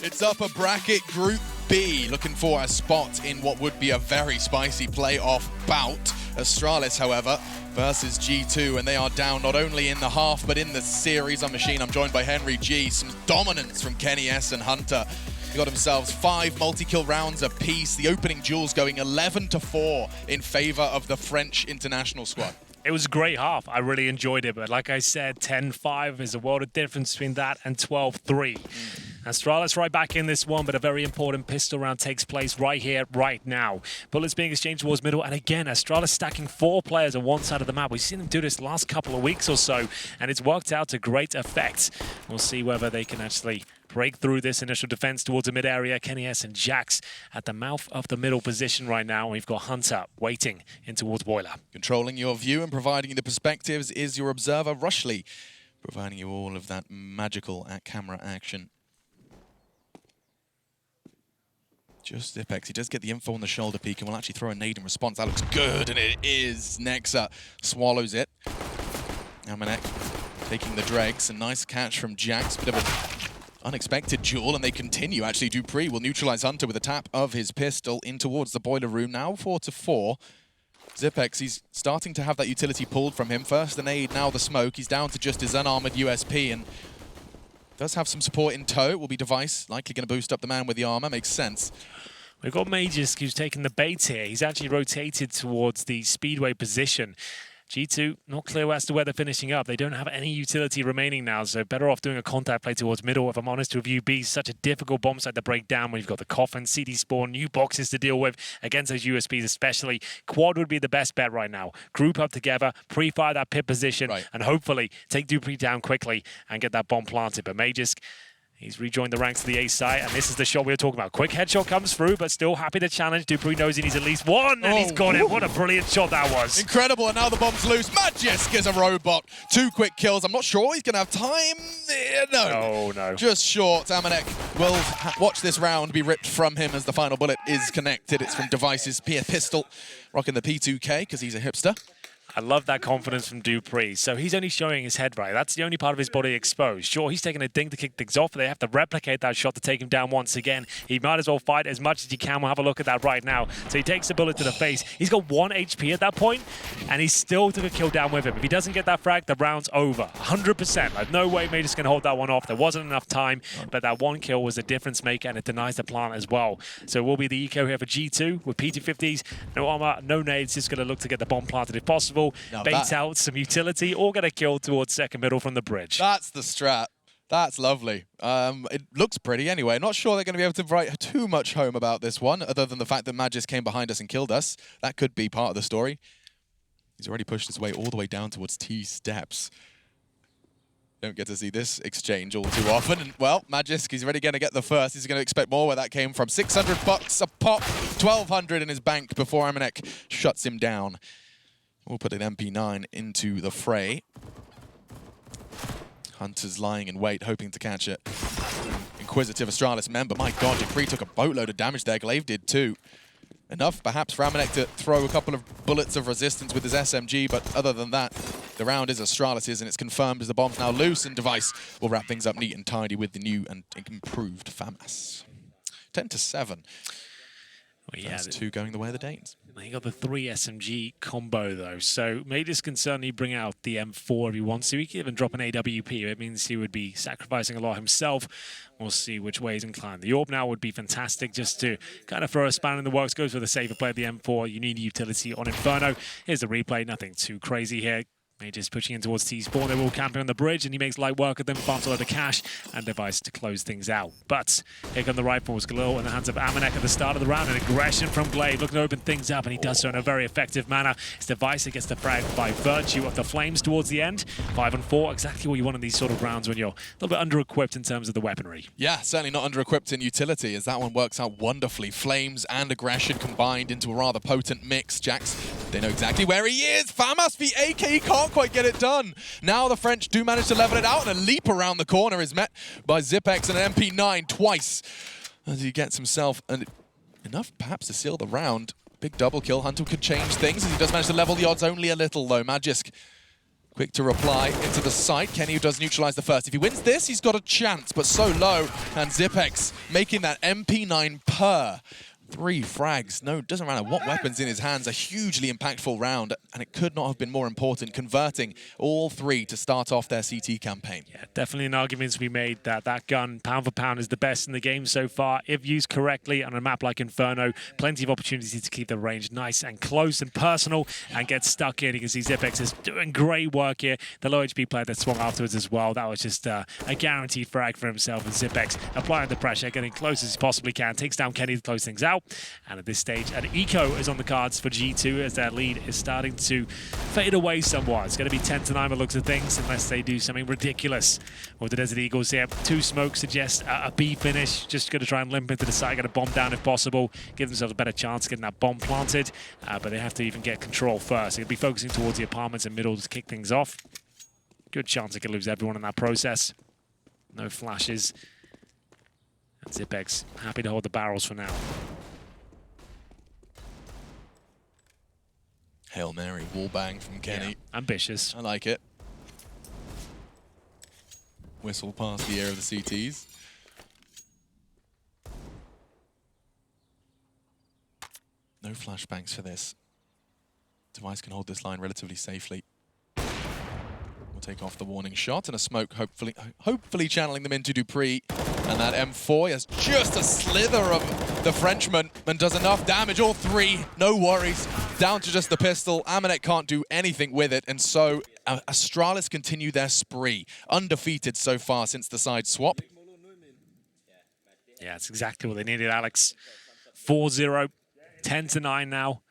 It's upper bracket Group B, looking for a spot in what would be a very spicy playoff bout. Astralis, however, versus G2, and they are down not only in the half, but in the series on Machine. I'm joined by Henry G. Some dominance from Kenny S and Hunter. They got themselves 5 multi-kill rounds apiece. The opening duels going 11-4 in favor of the French international squad. It was a great half. I really enjoyed it, but like I said, 10-5 is a world of difference between that and 12-3. Astralis right back in this one, but a very important pistol round takes place right here, right now. Bullets being exchanged towards middle, and again, Astralis stacking 4 players on one side of the map. We've seen them do this the last couple of weeks or so, and it's worked out to great effect. We'll see whether they can actually break through this initial defense towards the mid area. Kenny S and Jax at the mouth of the middle position right now. We've got Hunter waiting in towards Boiler. Controlling your view and providing you the perspectives is your observer, Rushley, providing you all of that magical camera action. Just Zipex, he does get the info on the shoulder peak and will actually throw a nade in response. That looks good, and it is. Nexa swallows it. Amanek taking the dregs. A nice catch from Jax. Bit of an unexpected duel, and they continue. Actually, Dupree will neutralize Hunter with a tap of his pistol in towards the boiler room. Now 4-4. Zipex, he's starting to have that utility pulled from him. First the nade, now the smoke. He's down to just his unarmored USP, and does have some support in tow. It will be Device, likely going to boost up the man with the armor. Makes sense. We've got Magisk who's taken the bait here. He's actually rotated towards the Speedway position. G2, not clear as to where they're finishing up. They don't have any utility remaining now, so better off doing a contact play towards middle. If I'm honest, to review B, such a difficult bomb site to break down when you've got the coffin, CD spawn, new boxes to deal with against those USPs especially. Quad would be the best bet right now. Group up together, pre-fire that pit position, and hopefully take Dupree down quickly and get that bomb planted. But Magisk, he's rejoined the ranks of the A site, and this is the shot we were talking about. Quick headshot comes through, but still happy to challenge. Dupree knows he needs at least one, and he's got it. What a brilliant shot that was. Incredible, and now the bomb's loose. Magisk is a robot. 2 quick kills. I'm not sure he's going to have time. No. Oh, no. Just short. Amanek will watch this round be ripped from him as the final bullet is connected. It's from Device's pistol, rocking the P2K because he's a hipster. I love that confidence from Dupree. So he's only showing his head right. That's the only part of his body exposed. Sure, he's taking a ding to kick things off, but they have to replicate that shot to take him down once again. He might as well fight as much as he can. We'll have a look at that right now. So he takes a bullet to the face. He's got 1 HP at that point, and he still took a kill down with him. If he doesn't get that frag, the round's over. 100%. Like, no way Major's going to hold that one off. There wasn't enough time, but that 1 kill was a difference maker, and it denies the plant as well. So it will be the eco here for G2 with P250s. No armor, no nades. Just going to look to get the bomb planted if possible. Bait out some utility or get a kill towards second middle from the bridge. That's the strat. That's lovely. It looks pretty anyway. Not sure they're going to be able to write too much home about this one, other than the fact that Magisk came behind us and killed us. That could be part of the story. He's already pushed his way all the way down towards T steps. Don't get to see this exchange all too often. And, well, Magisk, he's already going to get the first. He's going to expect more where that came from. $600 a pop, 1,200 in his bank before Amanek shuts him down. We'll put an MP9 into the fray. Hunter's lying in wait, hoping to catch it. Inquisitive Astralis member. My god, Dupree took a boatload of damage there. Glaive did too. Enough, perhaps, for Amanek to throw a couple of bullets of resistance with his SMG, but other than that, the round is Astralis's, and it's confirmed as the bomb's now loose, and Device will wrap things up neat and tidy with the new and improved FAMAS. 10-7. Well, yeah, First 2 going the way of the Danes. He got the 3 SMG combo, though. So Major's can certainly bring out the M4 if he wants to. He can even drop an AWP. It means he would be sacrificing a lot himself. We'll see which way he's inclined. The AWP now would be fantastic just to kind of throw a spanner in the works. Goes for the safer play of the M4. You need utility on Inferno. Here's the replay. Nothing too crazy here. Major's pushing in towards T-spawn. They're all camping on the bridge, and he makes light work of them, farms a lot of cash, and Device to close things out. But here come the rifles. Galil in the hands of Amanek at the start of the round, and aggression from Glaive, looking to open things up, and he does so in a very effective manner. It's Device that gets the frag by virtue of the flames towards the end. 5-4, exactly what you want in these sort of rounds when you're a little bit under-equipped in terms of the weaponry. Yeah, certainly not under-equipped in utility, as that one works out wonderfully. Flames and aggression combined into a rather potent mix. Jax, they know exactly where he is. FAMAS v AK, he can't quite get it done. Now the French do manage to level it out, and a leap around the corner is met by Zipex and an MP9 twice as he gets himself enough perhaps to seal the round. Big double kill. Hunter could change things as he does manage to level the odds only a little, though. Magisk Quick to reply into the site. Kenny who does neutralize the first. If he wins this, he's got a chance, but so low. And Zipex making that MP9 per. 3 frags. No, doesn't matter what weapons in his hands. A hugely impactful round, and it could not have been more important, converting all 3 to start off their CT campaign. Yeah, definitely an argument to be made that that gun, pound for pound, is the best in the game so far. If used correctly on a map like Inferno, plenty of opportunities to keep the range nice and close and personal and get stuck in. You can see Zipex is doing great work here. The low HP player that swung afterwards as well, that was just a guaranteed frag for himself. And Zipex applying the pressure, getting close as he possibly can, takes down Kenny to close things out. And at this stage, an eco is on the cards for G2 as their lead is starting to fade away somewhat. It's going to be 10-9 by the looks of things unless they do something ridiculous with the Desert Eagles here. 2 smokes suggest a B finish. Just going to try and limp into the side, get a bomb down if possible, give themselves a better chance of getting that bomb planted. But they have to even get control first. They'll be focusing towards the apartments and middle to kick things off. Good chance they could lose everyone in that process. No flashes. And Zipex happy to hold the barrels for now. Hail Mary, wallbang from Kenny. Yeah, ambitious. I like it. Whistle past the air of the CTs. No flashbangs for this. Device can hold this line relatively safely. We'll take off the warning shot and a smoke, hopefully channeling them into Dupree. And that M4 has just a slither of the Frenchman and does enough damage. All 3, no worries. Down to just the pistol. Amanek can't do anything with it. And so Astralis continue their spree. Undefeated so far since the side swap. Yeah, that's exactly what they needed, Alex. 4-0, 10-9 now.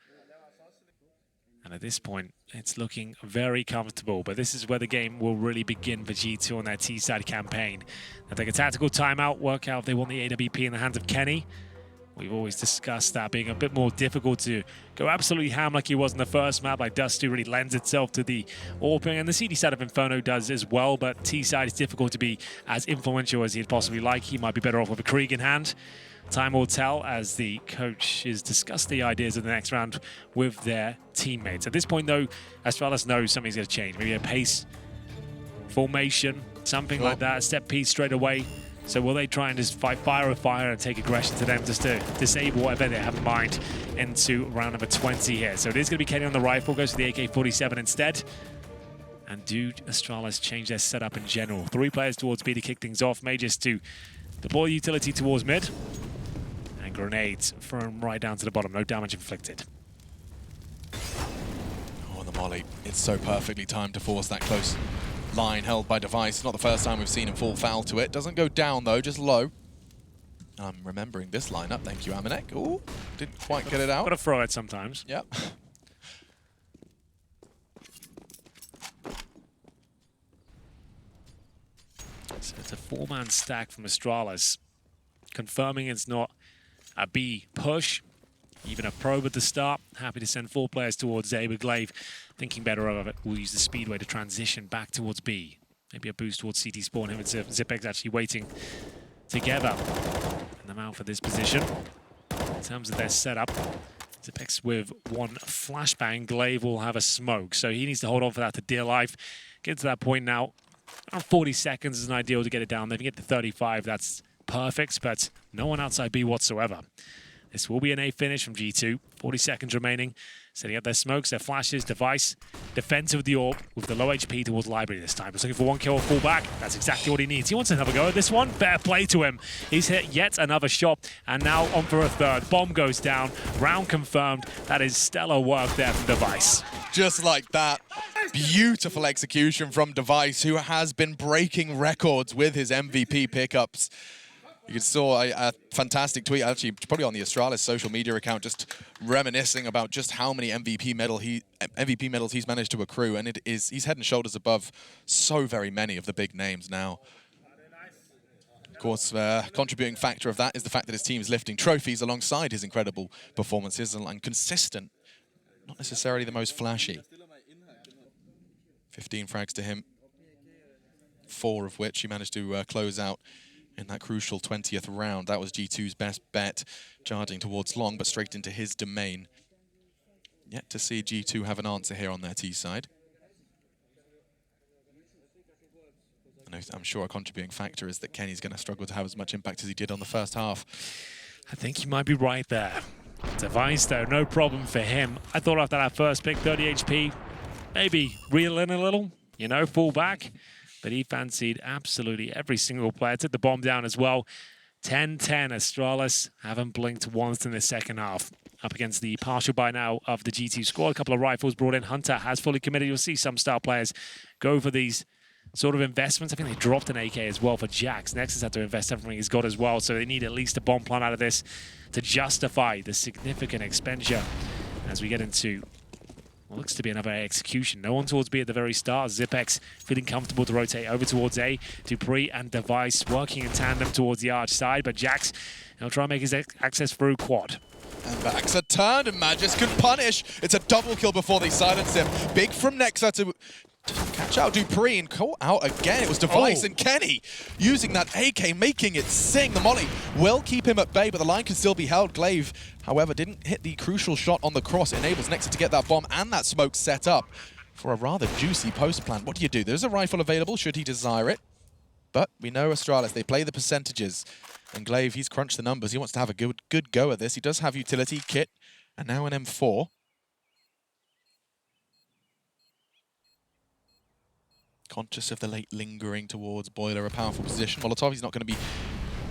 And at this point, it's looking very comfortable. But this is where the game will really begin for G2 on their T-side campaign. They'll take a tactical timeout, work out if they want the AWP in the hands of Kenny. We've always discussed that being a bit more difficult to go absolutely ham like he was in the first map. Like Dusty really lends itself to the AWPing, and the CD side of Inferno does as well, but T side is difficult to be as influential as he'd possibly like. He might be better off with a Krieg in hand. Time will tell as the coaches discuss the ideas of the next round with their teammates. At this point, though, Astralis knows something's going to change. Maybe a pace formation, something like that, a step piece straight away. So will they try and just fight fire with fire and take aggression to them just to disable whatever they have in mind into round number 20 here? So it is going to be Kenny on the rifle, goes for the AK-47 instead. And do Astralis change their setup in general? 3 players towards B to kick things off. May just to deploy utility towards mid. And grenades from right down to the bottom. No damage inflicted. Oh, the molly. It's so perfectly timed to force that close line held by Device. Not the first time we've seen him fall foul to it. Doesn't go down though, just low. I'm remembering this lineup. Thank you, Amanek. Ooh, didn't quite get it out. Got to throw it sometimes. Yep. So it's a 4-man stack from Astralis, confirming it's not a B push, even a probe at the start. Happy to send 4 players towards A, but Glaive thinking better of it. We'll use the speedway to transition back towards B. Maybe a boost towards CT spawn. Him and Zipex actually waiting together in the mouth for this position. In terms of their setup, Zipex with 1 flashbang. Glaive will have a smoke, so he needs to hold on for that to dear life. Get to that point now. Around 40 seconds is an ideal to get it down. They can get to 35. That's perfect, but no one outside B whatsoever. This will be an A finish from G2. 40 seconds remaining. Setting up their smokes, their flashes, Device. Defensive with the AWP with the low HP towards Library this time. He's looking for 1 kill or fall back. That's exactly what he needs. He wants another go at this one. Fair play to him. He's hit yet another shot and now on for a 3rd. Bomb goes down. Round confirmed. That is stellar work there from Device. Just like that. Beautiful execution from Device, who has been breaking records with his MVP pickups. You saw a fantastic tweet, actually, probably on the Astralis social media account, just reminiscing about just how many MVP medals he's managed to accrue, and he's head and shoulders above so very many of the big names now. Of course, contributing factor of that is the fact that his team is lifting trophies alongside his incredible performances and consistent, not necessarily the most flashy. 15 frags to him, 4 of which he managed to close out in that crucial 20th round. That was G2's best bet, charging towards long, but straight into his domain. Yet to see G2 have an answer here on their T side. And I'm sure a contributing factor is that Kenny's going to struggle to have as much impact as he did on the first half. I think you might be right there. Device, though, no problem for him. I thought after that first pick, 30 HP, maybe reel in a little, you know, fall back. But he fancied absolutely every single player. Took the bomb down as well. 10-10, Astralis haven't blinked once in the second half. Up against the partial buy now of the G2 squad. A couple of rifles brought in. Hunter has fully committed. You'll see some star players go for these sort of investments. I think they dropped an AK as well for Jax. Nexus had to invest everything he's got as well, so they need at least a bomb plant out of this to justify the significant expenditure as we get into what looks to be another execution. No one towards B at the very start. Zipex feeling comfortable to rotate over towards A. Dupree and Device working in tandem towards the arch side, but Jax will try and make his access through quad. And backs are turned, and Magis can punish. It's a double kill before they silence him. Big from Nexa to catch out Dupree and call out again. It was Device and Kenny using that AK, making it sing. The molly will keep him at bay, but the line can still be held. Glaive, however, didn't hit the crucial shot on the cross. It enables Nexa to get that bomb and that smoke set up for a rather juicy post plan. What do? There's a rifle available should he desire it. But we know Astralis, they play the percentages. And Glaive, he's crunched the numbers. He wants to have a good go at this. He does have utility, kit, and now an M4. Conscious of the late lingering towards Boiler, a powerful position. Molotov, he's not going to be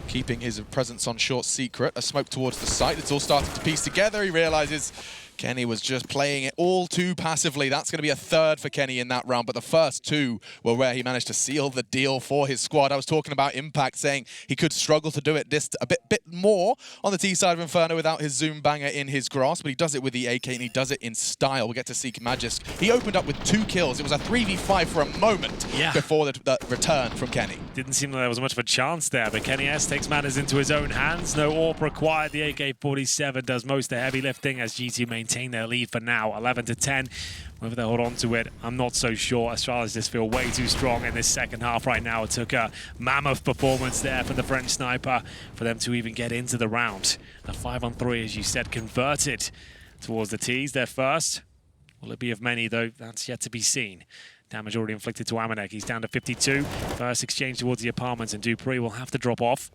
keeping his presence on short secret. A smoke towards the site. It's all starting to piece together. He realizes Kenny was just playing it all too passively. That's going to be a third for Kenny in that round, but the first two were where he managed to seal the deal for his squad. I was talking about impact, saying he could struggle to do it just a bit more on the T side of Inferno without his zoom banger in his grasp, but he does it with the AK and he does it in style. We'll get to see Magisk. He opened up with 2 kills. It was a 3v5 for a moment before the return from Kenny. Didn't seem like there was much of a chance there, but Kenny S takes matters into his own hands. No AWP required. The AK-47 does most of the heavy lifting as G2 maintain their lead for now, 11-10. Whether they hold on to it, I'm not so sure. Astralis just feel way too strong in this second half right now. It took a mammoth performance there for the French sniper for them to even get into the round. A 5-on-3, as you said, converted towards the T's. Their first. Will it be of many, though? That's yet to be seen. Damage already inflicted to Amanek. He's down to 52. First exchange towards the apartments, and Dupree will have to drop off.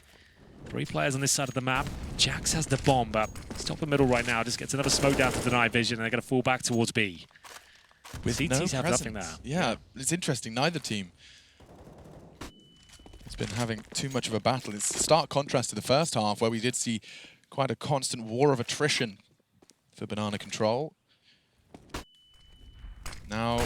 3 players on this side of the map. Jax has the bomb, but stop the middle right now. Just gets another smoke down to deny vision, and they're going to fall back towards B. With CTs no have nothing there. Yeah, it's interesting. Neither team has been having too much of a battle. It's a stark contrast to the first half, where we did see quite a constant war of attrition for Banana Control. Now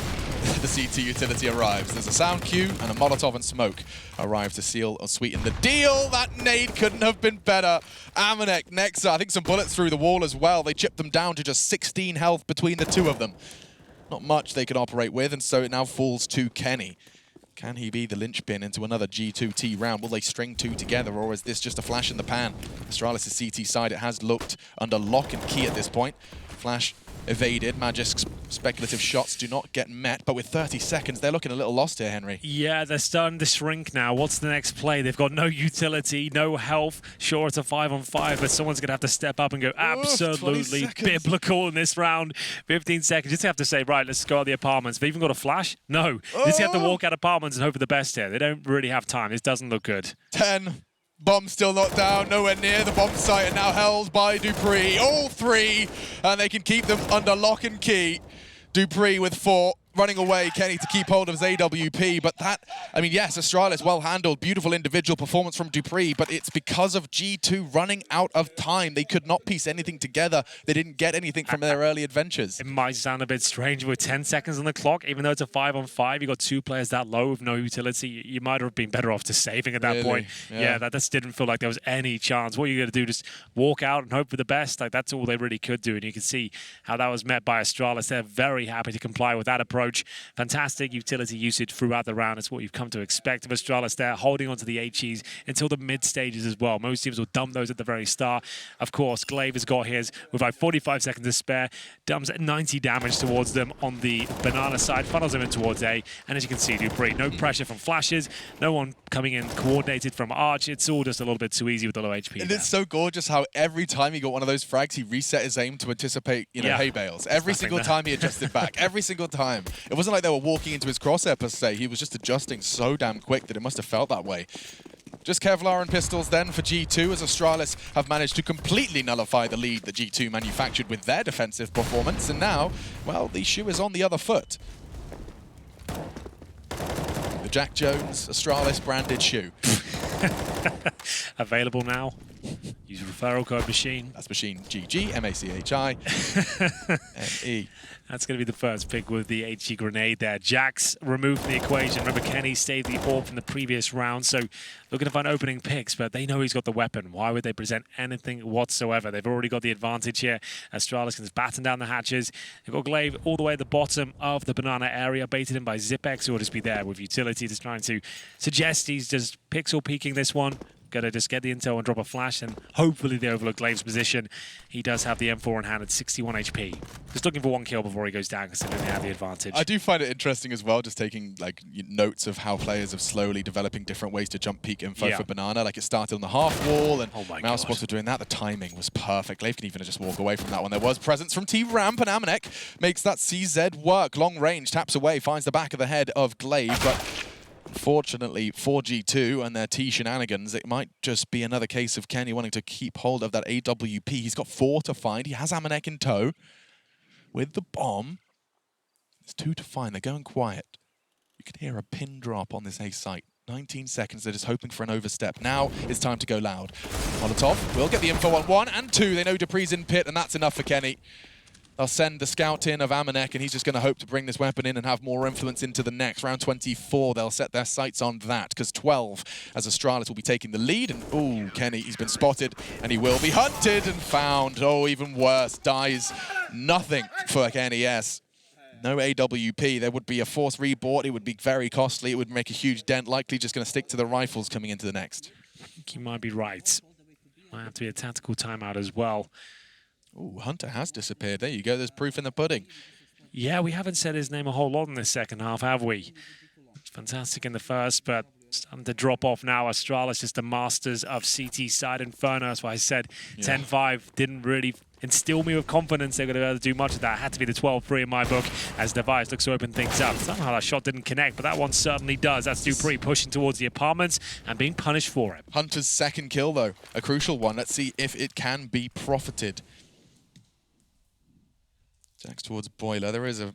the CT utility arrives. There's a sound cue and a Molotov and smoke arrive to seal or sweeten the deal. That nade couldn't have been better. Amanek, Nexa, I think some bullets through the wall as well. They chipped them down to just 16 health between the two of them. Not much they could operate with, and so it now falls to Kenny. Can he be the linchpin into another G2T round? Will they string 2 together, or is this just a flash in the pan? Astralis' CT side, it has looked under lock and key at this point. Flash evaded. Magisk's speculative shots do not get met, but with 30 seconds, they're looking a little lost here, Henry. Yeah, they're starting to shrink now. What's the next play? They've got no utility, no health. Sure, it's a 5-on-5, but someone's going to have to step up and go absolutely biblical in this round. 15 seconds. Just have to say, right, let's go out the apartments. Have they even got a flash? No. Just have to walk out apartments and hope for the best here. They don't really have time. This doesn't look good. 10. Bomb still not down, nowhere near the bomb site, and now held by Dupree. All 3, and they can keep them under lock and key. Dupree with 4, running away, Kenny to keep hold of his AWP, but that, I mean, yes, Astralis well handled, beautiful individual performance from Dupree, but it's because of G2 running out of time. They could not piece anything together. They didn't get anything from their early adventures. It might sound a bit strange with 10 seconds on the clock, even though it's a 5-on-5, you got 2 players that low with no utility. You might have been better off just saving at that point. Yeah, that just didn't feel like there was any chance. What are you going to do? Just walk out and hope for the best? Like, that's all they really could do, and you can see how that was met by Astralis. They're very happy to comply with that approach. Fantastic utility usage throughout the round. It's what you've come to expect of Astralis there, holding onto the HEs until the mid stages as well. Most teams will dump those at the very start. Of course, Glaive has got his with like 45 seconds to spare, dumps 90 damage towards them on the Banana side, funnels them in towards A, and as you can see, Dupree, no pressure from flashes, no one coming in coordinated from Arch. It's all just a little bit too easy with the low HP. And it's so gorgeous how every time he got one of those frags, he reset his aim to anticipate, hay bales. Every single time he adjusted back. Every single time. It wasn't like they were walking into his crosshair per se. He was just adjusting so damn quick that it must have felt that way. Just Kevlar and pistols then for G2 as Astralis have managed to completely nullify the lead that G2 manufactured with their defensive performance. And now, well, the shoe is on the other foot. The Jack Jones Astralis branded shoe. Available now. Use referral code Machine. That's Machine, GG, M-A-C-H-I, M-E. That's going to be the first pick with the HE grenade there. Jax removed from the equation. Remember, Kenny saved the orb from the previous round, so looking to find opening picks, but they know he's got the weapon. Why would they present anything whatsoever? They've already got the advantage here. Astralis can batten down the hatches. They've got Glaive all the way at the bottom of the banana area, baited in by Zipex, who will just be there with utility, just trying to suggest he's just pixel peeking this one. Gonna just get the intel and drop a flash, and hopefully they overlook Glaive's position. He does have the M4 in hand at 61 HP. Just looking for one kill before he goes down, considering they have the advantage. I do find it interesting as well, just taking like notes of how players are slowly developing different ways to jump peek info for Banana. Like it started on the half wall, and Mouse Spots were doing that. The timing was perfect. Glaive can even just walk away from that one. There was presence from T-Ramp, and Amanek makes that CZ work. Long range, taps away, finds the back of the head of Glaive, but unfortunately for G2 and their T shenanigans, it might just be another case of Kenny wanting to keep hold of that AWP. He's got 4 to find. He has Amanek in tow with the bomb. There's 2 to find. They're going quiet. You can hear a pin drop on this A site. 19 seconds. They're just hoping for an overstep. Now it's time to go loud. Molotov will get the info on 1 and 2. They know Dupree's in pit, and that's enough for Kenny. They'll send the scout in of Amanek, and he's just going to hope to bring this weapon in and have more influence into the next. Round 24, they'll set their sights on that, because 12, as Astralis will be taking the lead. And, ooh, Kenny, he's been spotted, and he will be hunted and found. Oh, even worse, dies. Nothing for NES. No AWP. There would be a force rebought. It would be very costly. It would make a huge dent. Likely just going to stick to the rifles coming into the next. I think you might be right. Might have to be a tactical timeout as well. Ooh, Hunter has disappeared. There you go. There's proof in the pudding. Yeah, we haven't said his name a whole lot in this second half, have we? It's fantastic in the first, but starting to drop off now. Astralis is the masters of CT side. Inferno, that's why I said 10-5 didn't really instill me with confidence they're going to be able to do much of that. It had to be the 12-3 in my book as Device looks to open things up. Somehow that shot didn't connect, but that one certainly does. That's Dupree pushing towards the apartments and being punished for it. Hunter's second kill, though, a crucial one. Let's see if it can be profited. Jax towards Boiler. There is a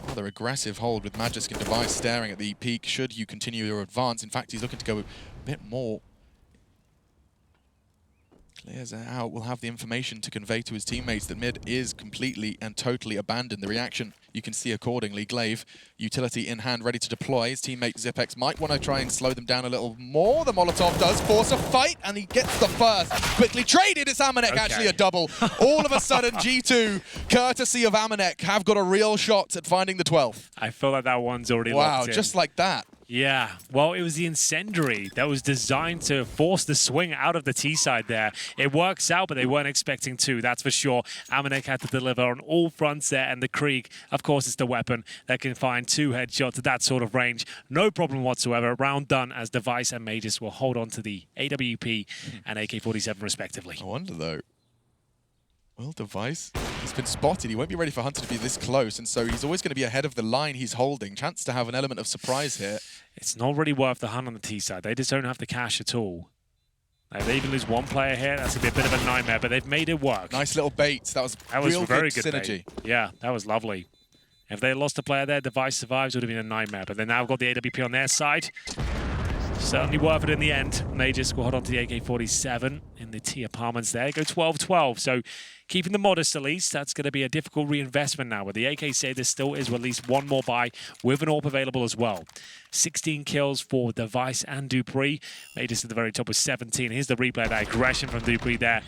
rather aggressive hold with Magisk and Device staring at the peak. Should you continue your advance? In fact, he's looking to go a bit more. Clears it out. Will have the information to convey to his teammates that mid is completely and totally abandoned. The reaction you can see accordingly. Glaive, utility in hand, ready to deploy. His teammate Zipex might want to try and slow them down a little more. The Molotov does force a fight, and he gets the first. Quickly traded. It's Amanek, actually a double. All of a sudden, G2, courtesy of Amanek, have got a real shot at finding the 12th. I feel like that one's already locked in. Wow, just like that. Yeah, well, it was the incendiary that was designed to force the swing out of the T side there. It works out, but they weren't expecting to, that's for sure. Amanek had to deliver on all fronts there, and the Krieg, of course, is the weapon that can find 2 headshots at that sort of range. No problem whatsoever. Round done as Device and Magus will hold on to the AWP and AK-47 respectively. I wonder, though. Well, Device, he's been spotted. He won't be ready for Hunter to be this close, and so he's always going to be ahead of the line he's holding. Chance to have an element of surprise here. It's not really worth the hunt on the T side. They just don't have the cash at all. If they even lose one player here, that's going to be a bit of a nightmare, but they've made it work. Nice little bait. That was real very good synergy. Bait. Yeah, that was lovely. If they lost a player there, Device survives, it would have been a nightmare, but they now got the AWP on their side. Certainly worth it in the end. Majors will hold on to the AK-47 in the T apartments there. Go 12-12, so keeping the modest at least. That's going to be a difficult reinvestment now. With the AK say there still is at least one more buy with an AWP available as well. 16 kills for Device and Dupree. Majors at the very top with 17. Here's the replay of that aggression from Dupree there.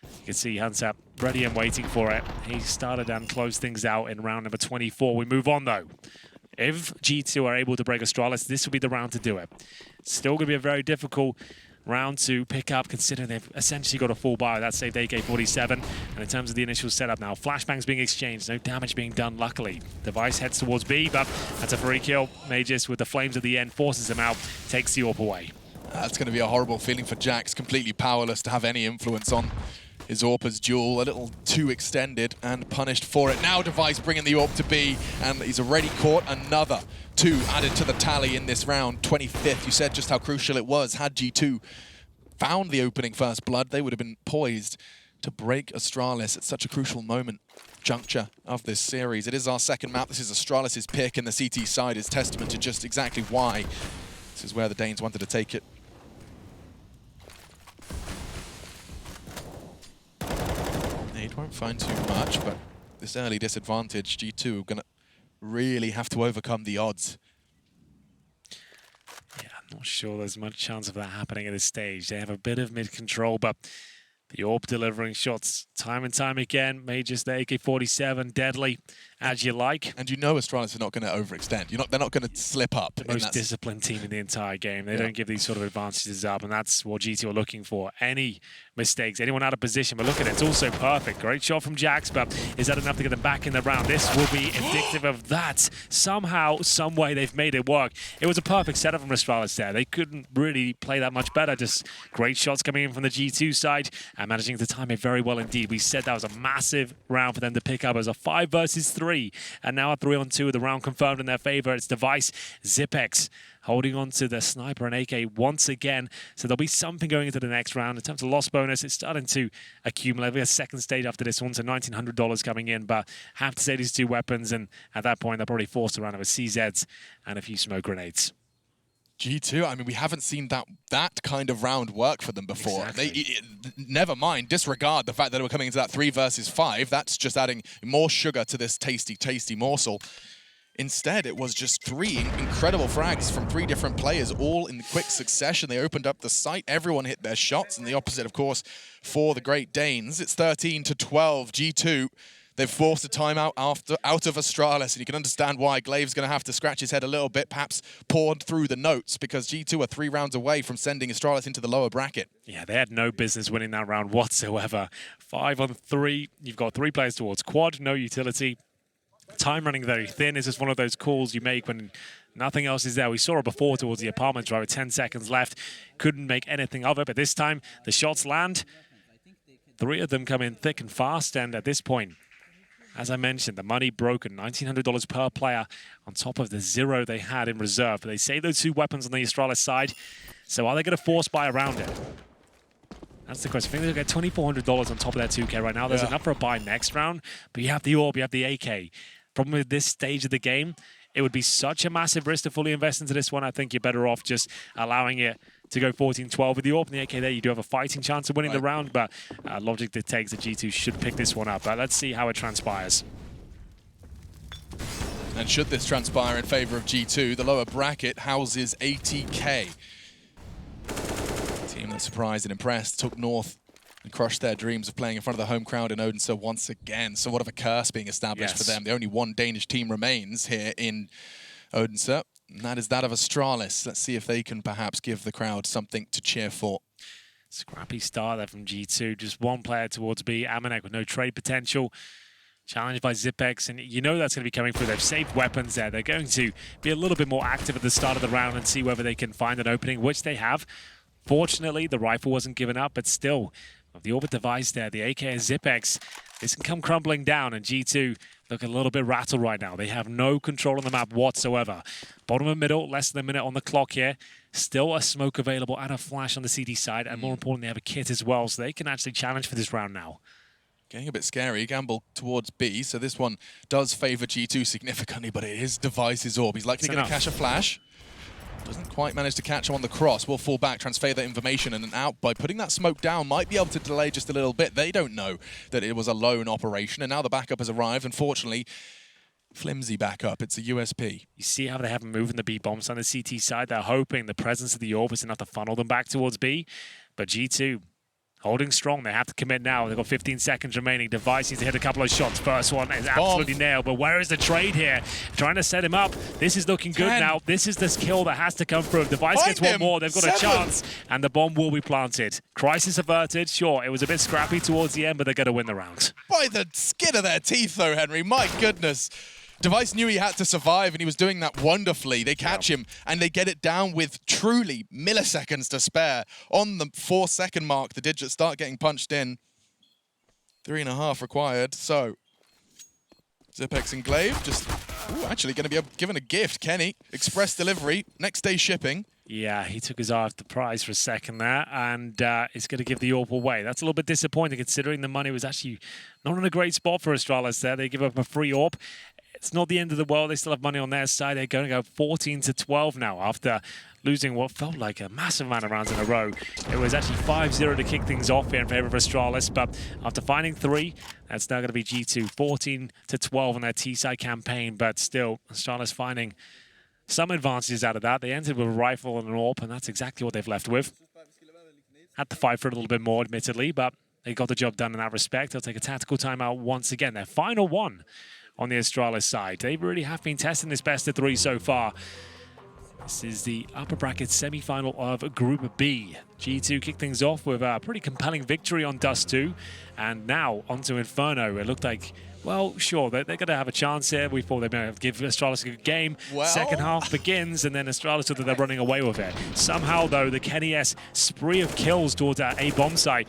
You can see Hunter ready and waiting for it. He started and closed things out in round number 24. We move on though. If G2 are able to break Astralis, this will be the round to do it. It's still going to be a very difficult round to pick up, considering they've essentially got a full buy. That saved AK-47. And in terms of the initial setup now, flashbangs being exchanged, no damage being done, luckily. Device heads towards B, but that's a free kill. Magus, with the flames at the end, forces him out, takes the AWP away. That's going to be a horrible feeling for Jax, completely powerless to have any influence on is Orpa's duel, a little too extended and punished for it. Now Device bringing the Orp to B, and he's already caught another 2 added to the tally in this round. 25th, you said just how crucial it was. Had G2 found the opening first blood, they would have been poised to break Astralis at such a crucial juncture of this series. It is our second map. This is Astralis' pick, and the CT side is testament to just exactly why this is where the Danes wanted to take it. Nade won't find too much, but this early disadvantage, G2 are going to really have to overcome the odds. Yeah, I'm not sure there's much chance of that happening at this stage. They have a bit of mid-control, but the Orb delivering shots time and time again. May just the AK-47, deadly as you like. And you know Astralis are not going to overextend. They're not going to slip up. The most disciplined team in the entire game. They don't give these sort of advantages up, and that's what GT are looking for. Any mistakes, anyone out of position, but look at it, it's also perfect. Great shot from Jax, but is that enough to get them back in the round? This will be indicative of that. Somehow, some way, they've made it work. It was a perfect setup from Astralis there. They couldn't really play that much better. Just great shots coming in from the G2 side and managing to time it very well indeed. We said that was a massive round for them to pick up as a 5 versus 3, and now a 3-on-2, the round confirmed in their favor. It's Device, Zipex holding on to the sniper and AK once again. So there'll be something going into the next round. In terms of loss bonus, it's starting to accumulate. We have a second stage after this one, so $1,900 coming in. But have to say these 2 weapons, and at that point, they're probably forced around with CZs and a few smoke grenades. G2, I mean, we haven't seen that kind of round work for them before. Exactly. Never mind, disregard the fact that we're coming into that 3 versus 5. That's just adding more sugar to this tasty, tasty morsel. Instead, it was just 3 incredible frags from 3 different players, all in quick succession. They opened up the site, everyone hit their shots, and the opposite, of course, for the Great Danes. It's 13-12, G2. They've forced a timeout out of Astralis, and you can understand why. Glaive's going to have to scratch his head a little bit, perhaps poured through the notes, because G2 are 3 rounds away from sending Astralis into the lower bracket. Yeah, they had no business winning that round whatsoever. 5-on-3, you've got 3 players towards quad, no utility. Time running very thin is just one of those calls you make when nothing else is there. We saw it before towards the apartment drive with 10 seconds left. Couldn't make anything of it, but this time the shots land. 3 of them come in thick and fast, and at this point, as I mentioned, the money broken, $1,900 per player on top of the 0 they had in reserve. But they save those 2 weapons on the Astralis side, so are they going to force buy around it? That's the question. I think they'll get $2,400 on top of their 2K right now. There's enough for a buy next round, but you have the Orb, you have the AK. Problem with this stage of the game, it would be such a massive risk to fully invest into this one. I think you're better off just allowing it to go 14-12. With the Orb and the AK there, you do have a fighting chance of winning the round, but logic dictates that G2 should pick this one up. But let's see how it transpires. And should this transpire in favor of G2, the lower bracket houses 80K. Team that surprised and impressed took North and crushed their dreams of playing in front of the home crowd in Odense once again. So what of a curse being established for them. The only one Danish team remains here in Odense, and that is that of Astralis. Let's see if they can perhaps give the crowd something to cheer for. Scrappy start there from G2. Just 1 player towards B. Amanek with no trade potential. Challenged by Zipex, and you know that's going to be coming through. They've saved weapons there. They're going to be a little bit more active at the start of the round and see whether they can find an opening, which they have. Fortunately, the rifle wasn't given up, but still, with the Orbit device there, the AK and Zipex, this can come crumbling down, and G2 look a little bit rattled right now. They have no control on the map whatsoever. Bottom of middle, less than a minute on the clock here. Still a smoke available and a flash on the CD side, and more importantly, they have a kit as well, so they can actually challenge for this round now. Getting a bit scary. Gamble towards B, so this one does favor G2 significantly, but it is Device's Orb. He's likely going to catch a flash. Doesn't quite manage to catch him on the cross. Will fall back, transfer that information, and an out by putting that smoke down might be able to delay just a little bit. They don't know that it was a lone operation, and now the backup has arrived. Unfortunately, flimsy backup. It's a USP. You see how they haven't moved the B bombs on the CT side. They're hoping the presence of the Orb is enough to funnel them back towards B, but G2 holding strong. They have to commit now. They've got 15 seconds remaining. Device needs to hit a couple of shots. First one is absolutely nailed. But where is the trade here? Trying to set him up. This is looking good now. This is the kill that has to come through. Device gets one more. They've got a chance. And the bomb will be planted. Crisis averted. Sure, it was a bit scrappy towards the end, but they're going to win the round. By the skin of their teeth, though, Henry. My goodness. Device knew he had to survive, and he was doing that wonderfully. They catch him, and they get it down with truly milliseconds to spare. On the 4-second mark, the digits start getting punched in. 3.5 required, so Zipex and Glaive just actually going to be given a gift. Kenny, express delivery, next day shipping. Yeah, he took his eye off the prize for a second there, and it's going to give the AWP away. That's a little bit disappointing considering the money was actually not in a great spot for Astralis there. They give up a free AWP. It's not the end of the world. They still have money on their side. They're going to go 14-12 now after losing what felt like a massive amount of rounds in a row. It was actually 5-0 to kick things off here in favor of Astralis, but after finding 3, that's now going to be G2 14-12 on their T-side campaign, but still Astralis finding some advantages out of that. They entered with a rifle and an AWP, and that's exactly what they've left with. Had to fight for it a little bit more, admittedly, but they got the job done in that respect. They'll take a tactical timeout once again. Their final one on the Astralis side. They really have been testing this best of 3 so far. This is the upper bracket semi-final of Group B. G2 kicked things off with a pretty compelling victory on Dust 2, and now onto Inferno. It looked like, well, sure, they're going to have a chance here. We thought they may have given Astralis a good game. Well, second half begins, and then Astralis thought that they're running away with it. Somehow, though, the Kenny S spree of kills towards A bomb site,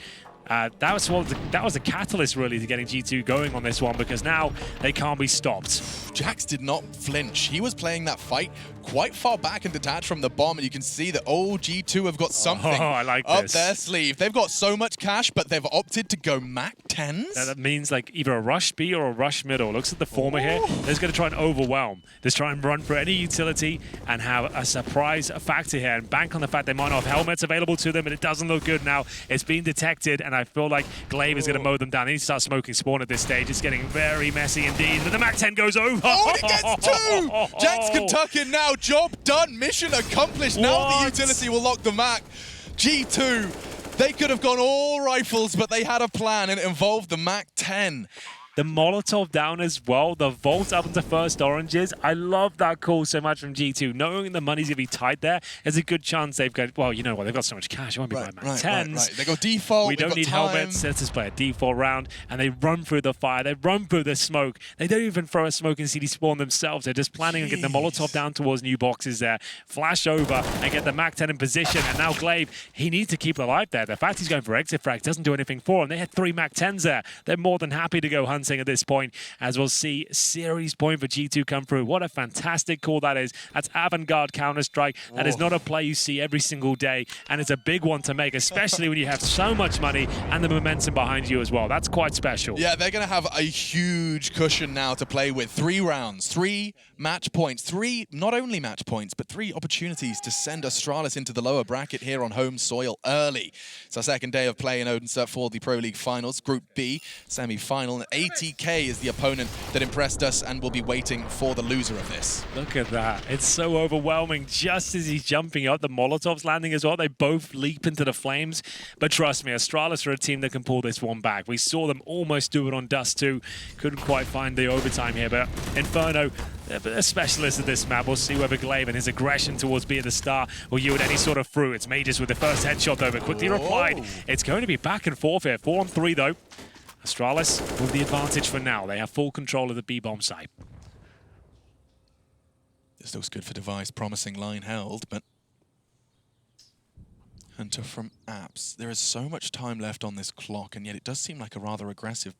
that was a catalyst, really, to getting G2 going on this one, because now they can't be stopped. Jax did not flinch. He was playing that fight quite far back and detached from the bomb, and you can see that G2 have got something up their sleeve. They've got so much cash, but they've opted to go Mac 10s. That means like either a rush B or a rush middle. Looks at the former here. They're just going to try and overwhelm. Just try and run for any utility and have a surprise factor here and bank on the fact they might not have helmets available to them, and it doesn't look good now. It's been detected, and I feel like Glaive is going to mow them down. They need to start smoking spawn at this stage. It's getting very messy indeed, but the Mac 10 goes over. Oh, and he gets 2! Jax can tuck in now. Job done. Mission accomplished. Now the utility will lock the Mac. G2, they could have gone all rifles, but they had a plan, and it involved the Mac 10. The Molotov down as well. The vault up into first oranges. I love that call so much from G2. Knowing the money's going to be tight there, there's a good chance they've got, well, you know what, they've got so much cash. It won't be buying Mac 10s. They go default. We don't need helmets. Let's just play a default round. And they run through the fire. They run through the smoke. They don't even throw a smoke in CD spawn themselves. They're just planning on getting the Molotov down towards new boxes there. Flash over and get the Mac 10 in position. And now Glaive, he needs to keep it alive there. The fact he's going for exit frag doesn't do anything for him. They had 3 Mac 10s there. They're more than happy to go hunting at this point, as we'll see series point for G2 come through. What a fantastic call that is. That's avant-garde Counter-Strike. That is not a play you see every single day, and it's a big one to make, especially when you have so much money and the momentum behind you as well. That's quite special. Yeah, they're going to have a huge cushion now to play with. 3 rounds, 3 match points, 3 not only match points, but 3 opportunities to send Astralis into the lower bracket here on home soil early. It's our second day of play in Odense for the Pro League Finals, Group B, semi-final. And ATK is the opponent that impressed us, and we'll be waiting for the loser of this. Look at that. It's so overwhelming. Just as he's jumping up, the Molotov's landing as well. They both leap into the flames. But trust me, Astralis are a team that can pull this one back. We saw them almost do it on Dust 2. Couldn't quite find the overtime here, but Inferno, a specialist at this map. We'll see whether Glaive and his aggression towards B at the start will yield any sort of fruit. It's Mages with the first headshot, though, but quickly replied. It's going to be back and forth here. 4 on 3, though. Astralis with the advantage for now. They have full control of the B-bomb site. This looks good for Device. Promising line held, but Hunter from Apps. There is so much time left on this clock, and yet it does seem like a rather aggressive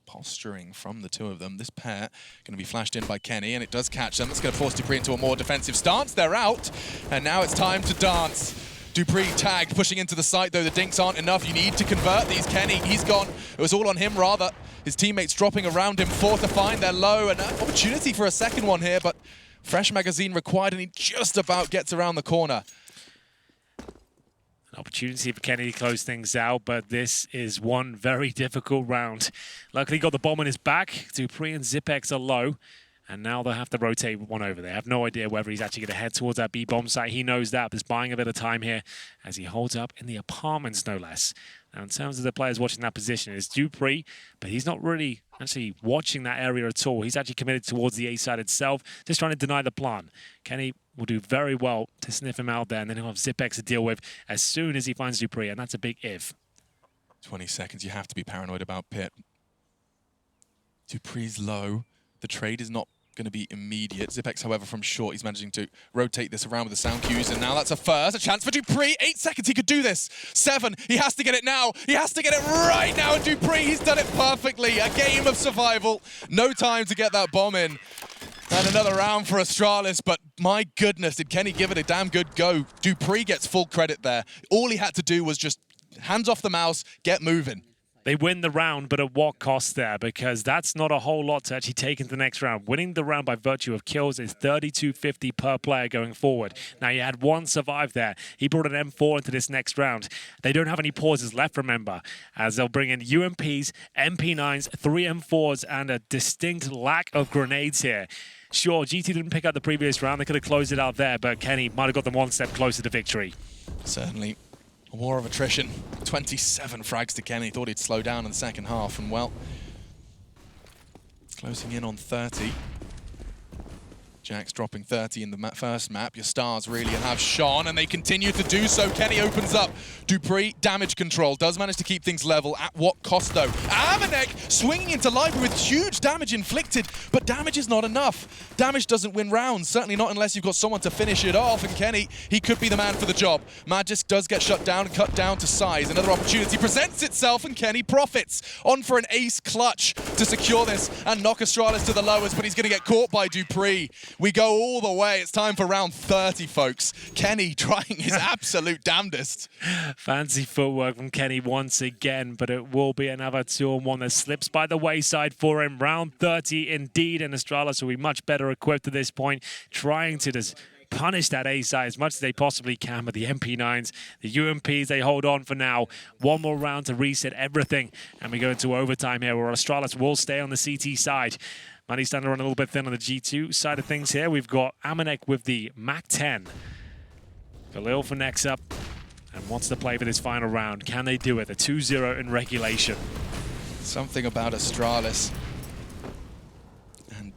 posturing from the two of them. This pair going to be flashed in by Kenny, and it does catch them. It's going to force Dupree into a more defensive stance. They're out, and now it's time to dance. Dupree tagged, pushing into the site, though the dinks aren't enough. You need to convert these. Kenny, he's gone. It was all on him, rather. His teammates dropping around him, 4 to find. They're low, and an opportunity for a second one here, but fresh magazine required, and he just about gets around the corner. An opportunity for Kenny to close things out, but this is one very difficult round. Luckily, he got the bomb on his back. Dupree and Zipex are low. And now they'll have to rotate one over. They have no idea whether he's actually going to head towards that B-bomb site. He knows that, but he's buying a bit of time here as he holds up in the apartments, no less. Now, in terms of the players watching that position, it's Dupree, but he's not really actually watching that area at all. He's actually committed towards the A side itself, just trying to deny the plan. Kenny will do very well to sniff him out there, and then he'll have Zipex to deal with as soon as he finds Dupree, and that's a big if. 20 seconds, you have to be paranoid about Pit. Dupree's low. The trade is not going to be immediate. Zipex, however, from short, he's managing to rotate this around with the sound cues, and now that's a first. A chance for Dupree. 8 seconds, he could do this. 7, he has to get it now. He has to get it right now, and Dupree, he's done it perfectly. A game of survival. No time to get that bomb in. And another round for Astralis, but my goodness, did Kenny give it a damn good go. Dupree gets full credit there. All he had to do was just hands off the mouse, get moving. They win the round, but at what cost there? Because that's not a whole lot to actually take into the next round. Winning the round by virtue of kills is 32.50 per player going forward. Now, you had one survive there. He brought an M4 into this next round. They don't have any pauses left, remember, as they'll bring in UMPs, MP9s, 3 M4s, and a distinct lack of grenades here. Sure, GT didn't pick up the previous round. They could have closed it out there, but Kenny might have got them one step closer to victory. Certainly. A war of attrition. 27 frags to Kenny. Thought he'd slow down in the second half, and well, closing in on 30. Jack's dropping 30 in the first map. Your stars really have shone, and they continue to do so. Kenny opens up. Dupree, damage control. Does manage to keep things level. At what cost, though? Amanek swinging into library with huge damage inflicted, but damage is not enough. Damage doesn't win rounds, certainly not unless you've got someone to finish it off, and Kenny, he could be the man for the job. Magisk does get shut down and cut down to size. Another opportunity presents itself, and Kenny profits. On for an ace clutch to secure this and knock Astralis to the lowest, but he's going to get caught by Dupree. We go all the way. It's time for round 30, folks. Kenny trying his absolute damnedest. Fancy footwork from Kenny once again, but it will be another 2-on-1 that slips by the wayside for him. Round 30 indeed, and Astralis will be much better equipped at this point, trying to just punish that A side as much as they possibly can. But the MP9s, the UMPs, they hold on for now. One more round to reset everything, and we go into overtime here, where Astralis will stay on the CT side. Money's starting to run a little bit thin on the G2 side of things here. We've got Amanek with the MAC-10. Khalil for Nexa, and wants to play for this final round. Can they do it? The 2-0 in regulation. Something about Astralis and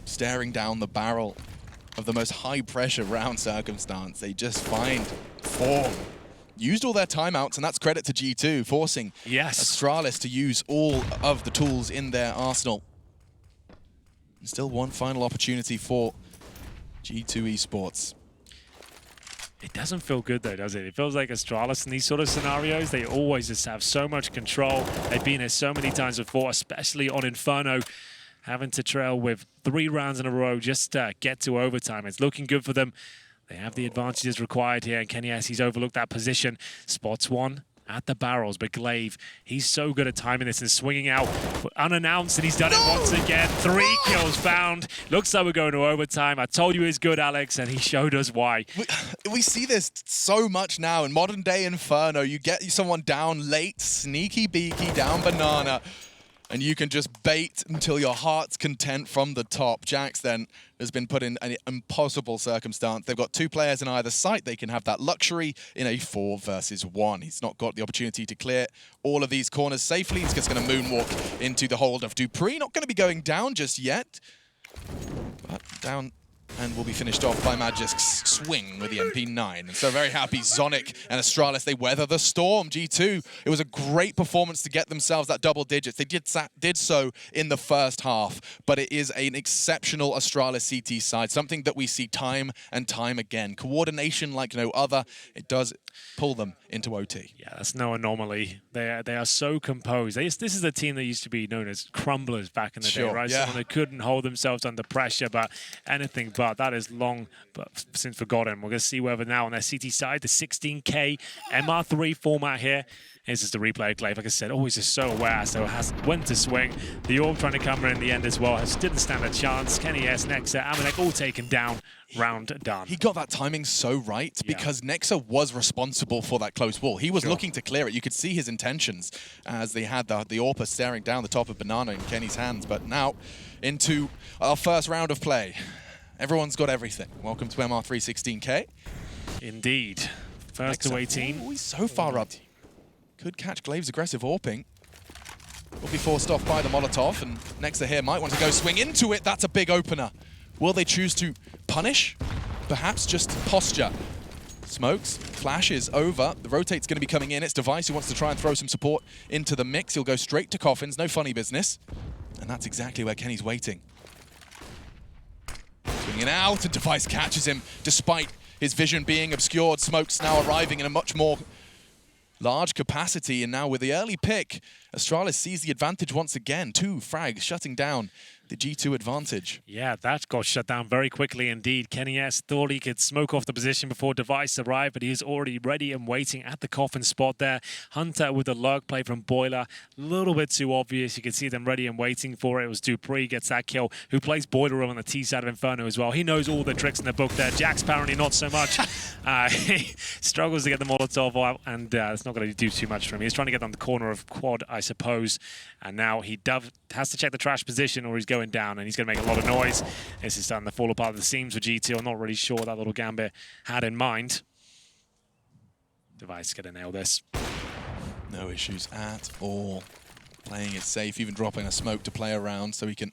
staring down the barrel of the most high-pressure round circumstance. They just find form. Used all their timeouts, and that's credit to G2, forcing Astralis to use all of the tools in their arsenal. Still one final opportunity for G2 Esports. It doesn't feel good though, does it? It feels like Astralis in these sort of scenarios, they always just have so much control. They've been here so many times before, especially on Inferno, having to trail with 3 rounds in a row just to get to overtime. It's looking good for them. They have the advantages required here, and Kenny, as he's overlooked that position, spots one at the barrels, but Glaive, he's so good at timing this and swinging out unannounced, and he's done it once again. 3 kills found. Looks like we're going to overtime. I told you he's good, Alex, and he showed us why. We see this so much now in modern day Inferno. You get someone down late, sneaky beaky, down banana, and you can just bait until your heart's content from the top. Jax then has been put in an impossible circumstance. They've got 2 players in either site. They can have that luxury in a 4 versus 1. He's not got the opportunity to clear all of these corners safely. He's just going to moonwalk into the hold of Dupree. Not going to be going down just yet, but down and will be finished off by Magisk's swing with the MP9. And so very happy Zonic and Astralis, they weather the storm. G2, it was a great performance to get themselves that double digits. They did so in the first half, but it is an exceptional Astralis CT side, something that we see time and time again. Coordination like no other. It does pull them into OT. Yeah, that's no anomaly. They are so composed. This is a team that used to be known as crumblers back in the day, right? Yeah. Someone that couldn't hold themselves under pressure, but anything but. That is long since forgotten. We're going to see whether now on their CT side, the 16K MR3 format here. This is the replay of Glaive. Like I said, always just so aware, so has when to swing. The Orb trying to come in the end as well. Didn't stand a chance. Kenny S, Nexa, Amanek all taken down. Round done. He got that timing so right because Nexa was responsible for that close wall. He was looking to clear it. You could see his intentions as they had the Orpa staring down the top of Banana in Kenny's hands. But now into our first round of play. Everyone's got everything. Welcome to MR3 16K. Indeed. First to 18. Oh, he's so far up. Could catch Glaive's aggressive AWPing. Will be forced off by the Molotov, and Nexa here might want to go swing into it. That's a big opener. Will they choose to punish? Perhaps just posture. Smokes, flashes over. The rotate's going to be coming in. It's Device who wants to try and throw some support into the mix. He'll go straight to Coffins. No funny business. And that's exactly where Kenny's waiting. in and out, and Device catches him despite his vision being obscured. Smoke's now arriving in a much more large capacity, and now with the early pick, Astralis sees the advantage once again. 2 frags shutting down the G2 advantage. Yeah, that got shut down very quickly indeed. Kenny S thought he could smoke off the position before Device arrived, but he is already ready and waiting at the coffin spot there. Hunter with a lurk play from Boiler. A little bit too obvious. You can see them ready and waiting for it. It was Dupree gets that kill, who plays Boiler on the T side of Inferno as well. He knows all the tricks in the book there. Jax apparently not so much. He struggles to get the Molotov out, and it's not going to do too much for him. He's trying to get on the corner of quad, I suppose. And now he has to check the trash position or he's going down, and he's going to make a lot of noise. This is starting to fall apart at the seams for G2. I'm not really sure what that little Gambit had in mind. Device going to nail this. No issues at all. Playing it safe, even dropping a smoke to play around so he can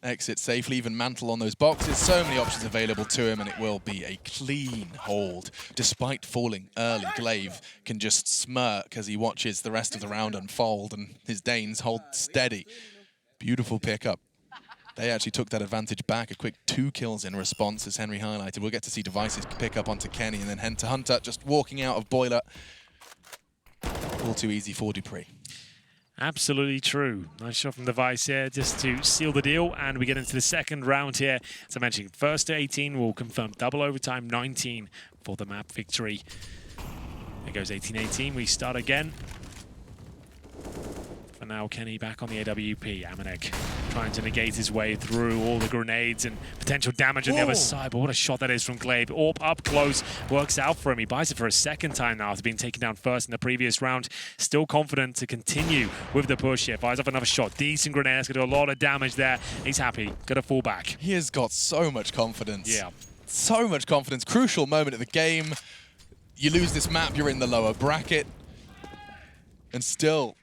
exit safely, even mantle on those boxes. So many options available to him, and it will be a clean hold. Despite falling early, Glaive can just smirk as he watches the rest of the round unfold, and his Danes hold steady. Beautiful pickup. They actually took that advantage back. A quick 2 kills in response, as Henry highlighted. We'll get to see Devices pick up onto Kenny, and then Hunter just walking out of Boiler. All too easy for Dupree. Absolutely true. Nice shot from Device here just to seal the deal, and we get into the second round here. As I mentioned, first to 18 will confirm double overtime, 19 for the map victory. There goes 18-18. We start again. For now, Kenny back on the AWP. Amanek trying to negate his way through all the grenades and potential damage on the other side. But what a shot that is from Glaive. Orb up close, works out for him. He buys it for a second time now after being taken down first in the previous round. Still confident to continue with the push here. Fires off another shot. Decent grenade. That's going to do a lot of damage there. He's happy. Going to fall back. He has got so much confidence. Yeah. So much confidence. Crucial moment of the game. You lose this map, you're in the lower bracket. And still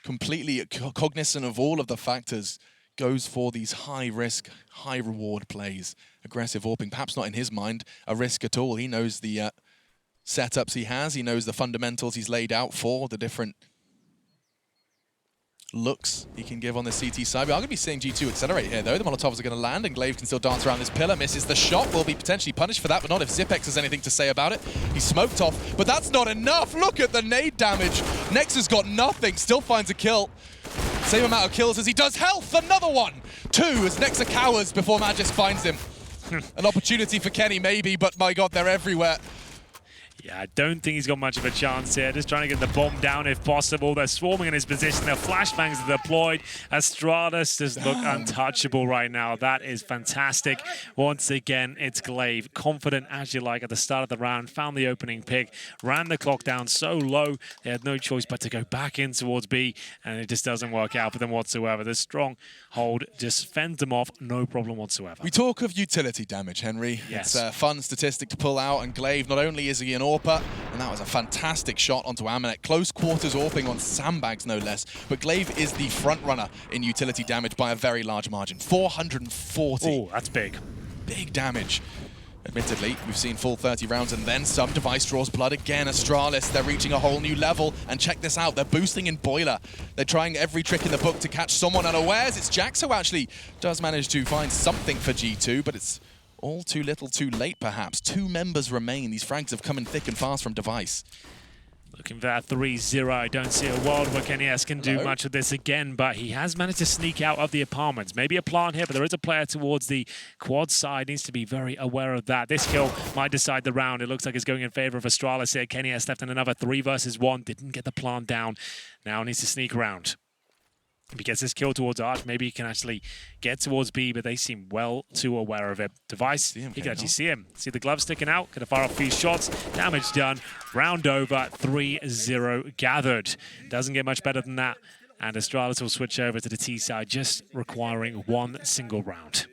completely cognizant of all of the factors, goes for these high-risk, high-reward plays. Aggressive AWPing, perhaps not in his mind a risk at all. He knows the setups he has. He knows the fundamentals he's laid out for, the different looks he can give on the CT side. But I'm going to be seeing G2 accelerate here, though. The Molotovs are going to land, and Glaive can still dance around this pillar. Misses the shot, will be potentially punished for that, but not if Zipex has anything to say about it. He's smoked off, but that's not enough. Look at the nade damage. Nexa's got nothing, still finds a kill. Same amount of kills as he does health. Another one. 2 as Nexa cowers before Magisk finds him. An opportunity for Kenny, maybe, but my God, they're everywhere. Yeah, I don't think he's got much of a chance here. Just trying to get the bomb down if possible. They're swarming in his position. Their flashbangs are deployed. Astralis just look untouchable right now. That is fantastic. Once again, it's Glaive. Confident as you like at the start of the round. Found the opening pick. Ran the clock down so low. They had no choice but to go back in towards B. And it just doesn't work out for them whatsoever. The strong hold just fends them off. No problem whatsoever. We talk of utility damage, Henry. Yes. It's a fun statistic to pull out. And Glaive, not only is he an AWPer, and that was a fantastic shot onto Amanek. Close quarters AWPing on sandbags, no less. But Glaive is the front runner in utility damage by a very large margin. 440. Oh, that's big. Big damage. Admittedly, we've seen full 30 rounds and then some. Device draws blood again. Astralis, they're reaching a whole new level. And check this out, they're boosting in Boiler. They're trying every trick in the book to catch someone unawares. It's Jax who actually does manage to find something for G2, but it's all too little too late, perhaps. 2 members remain. These frags have come in thick and fast from Device. Looking for that 3-0. I don't see a world where Kenny S can do much of this again, but he has managed to sneak out of the apartments. Maybe a plant here, but there is a player towards the quad side. Needs to be very aware of that. This kill might decide the round. It looks like it's going in favor of Astralis here. Kenny S left in another 3 versus 1. Didn't get the plant down. Now needs to sneak around. If he gets this kill towards Arch, maybe he can actually get towards B, but they seem well too aware of it. Device, he can actually see him. See the glove sticking out, gonna fire off a few shots. Damage done, round over, 3-0 gathered. Doesn't get much better than that. And Astralis will switch over to the T side, just requiring 1 single round.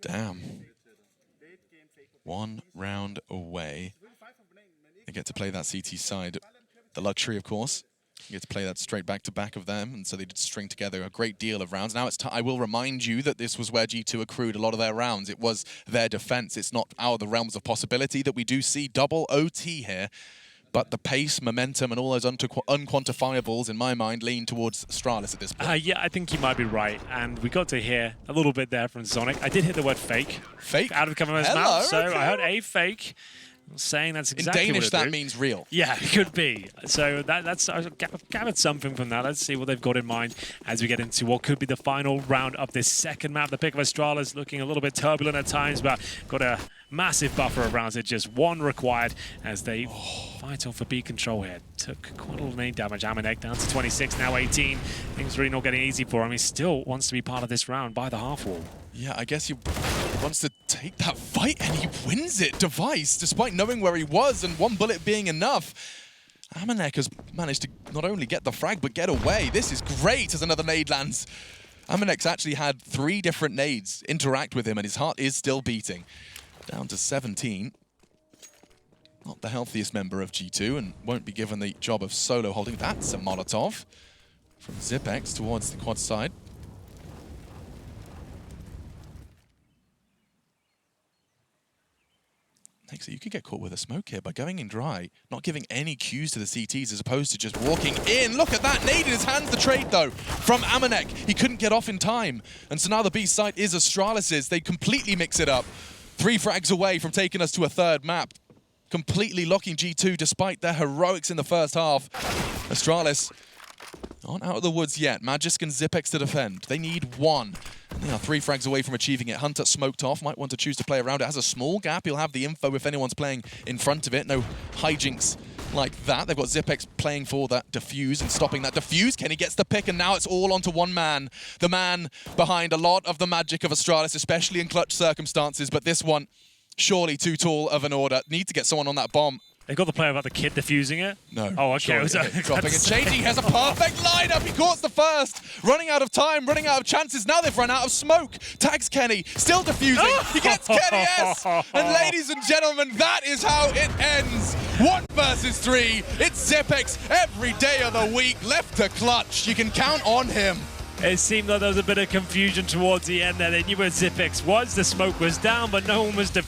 Damn. 1 round away. They get to play that CT side. The luxury, of course. You get to play that straight back-to-back of them, and so they did string together a great deal of rounds. Now it's I will remind you that this was where G2 accrued a lot of their rounds. It was their defense. It's not out of the realms of possibility that we do see double OT here. but the pace, momentum, and all those unquantifiables, in my mind, lean towards Astralis at this point. Yeah, I think you might be right. And we got to hear a little bit there from Sonic. I did hit the word fake. Fake? Out of Coverman's mouth. So I heard a fake. Saying that's exactly in Danish, what that means real. Yeah, it could be. So that's I gathered something from that. Let's see what they've got in mind as we get into what could be the final round of this second map. The pick of Astralis looking a little bit turbulent at times, but got a massive buffer of rounds. It's just one required as they fight off for B control here. Took quite a lot of nade damage. Amanek down to 26, now 18. Things really not getting easy for him. He still wants to be part of this round by the half wall. Yeah, I guess he wants to take that fight, and he wins it. Device, despite knowing where he was and one bullet being enough. Amanek has managed to not only get the frag, but get away. This is great as another nade lands. Amanek's actually had 3 different nades interact with him, and his heart is still beating. Down to 17. Not the healthiest member of G2, and won't be given the job of solo holding. That's a Molotov from Zipex towards the quad side. So you could get caught with a smoke here by going in dry, not giving any cues to the CTs as opposed to just walking in. Look at that, nade in his hands, the trade though, from Amanek. He couldn't get off in time. And so now the B site is Astralis's. They completely mix it up. 3 frags away from taking us to a third map. Completely locking G2 despite their heroics in the first half. Astralis aren't out of the woods yet. Magisk and Zipex to defend. They need 1. They are 3 frags away from achieving it. Hunter smoked off, might want to choose to play around it. Has a small gap, he'll have the info if anyone's playing in front of it. No hijinks like that. They've got Zipex playing for that defuse and stopping that defuse. Kenny gets the pick, and now it's all onto one man. The man behind a lot of the magic of Astralis, especially in clutch circumstances, but this one, surely too tall of an order. Need to get someone on that bomb. They got the play about the kid defusing it? No. Oh, okay. Dropping and changing. He has a perfect lineup. He caught the first. Running out of time, running out of chances. Now they've run out of smoke. Tags Kenny. Still defusing. He gets Kenny S. And ladies and gentlemen, that is how it ends. 1 versus 3. It's Zipex every day of the week. Left to clutch. You can count on him. It seemed like there was a bit of confusion towards the end there. They knew where Zipex was. The smoke was down, but no one was defusing.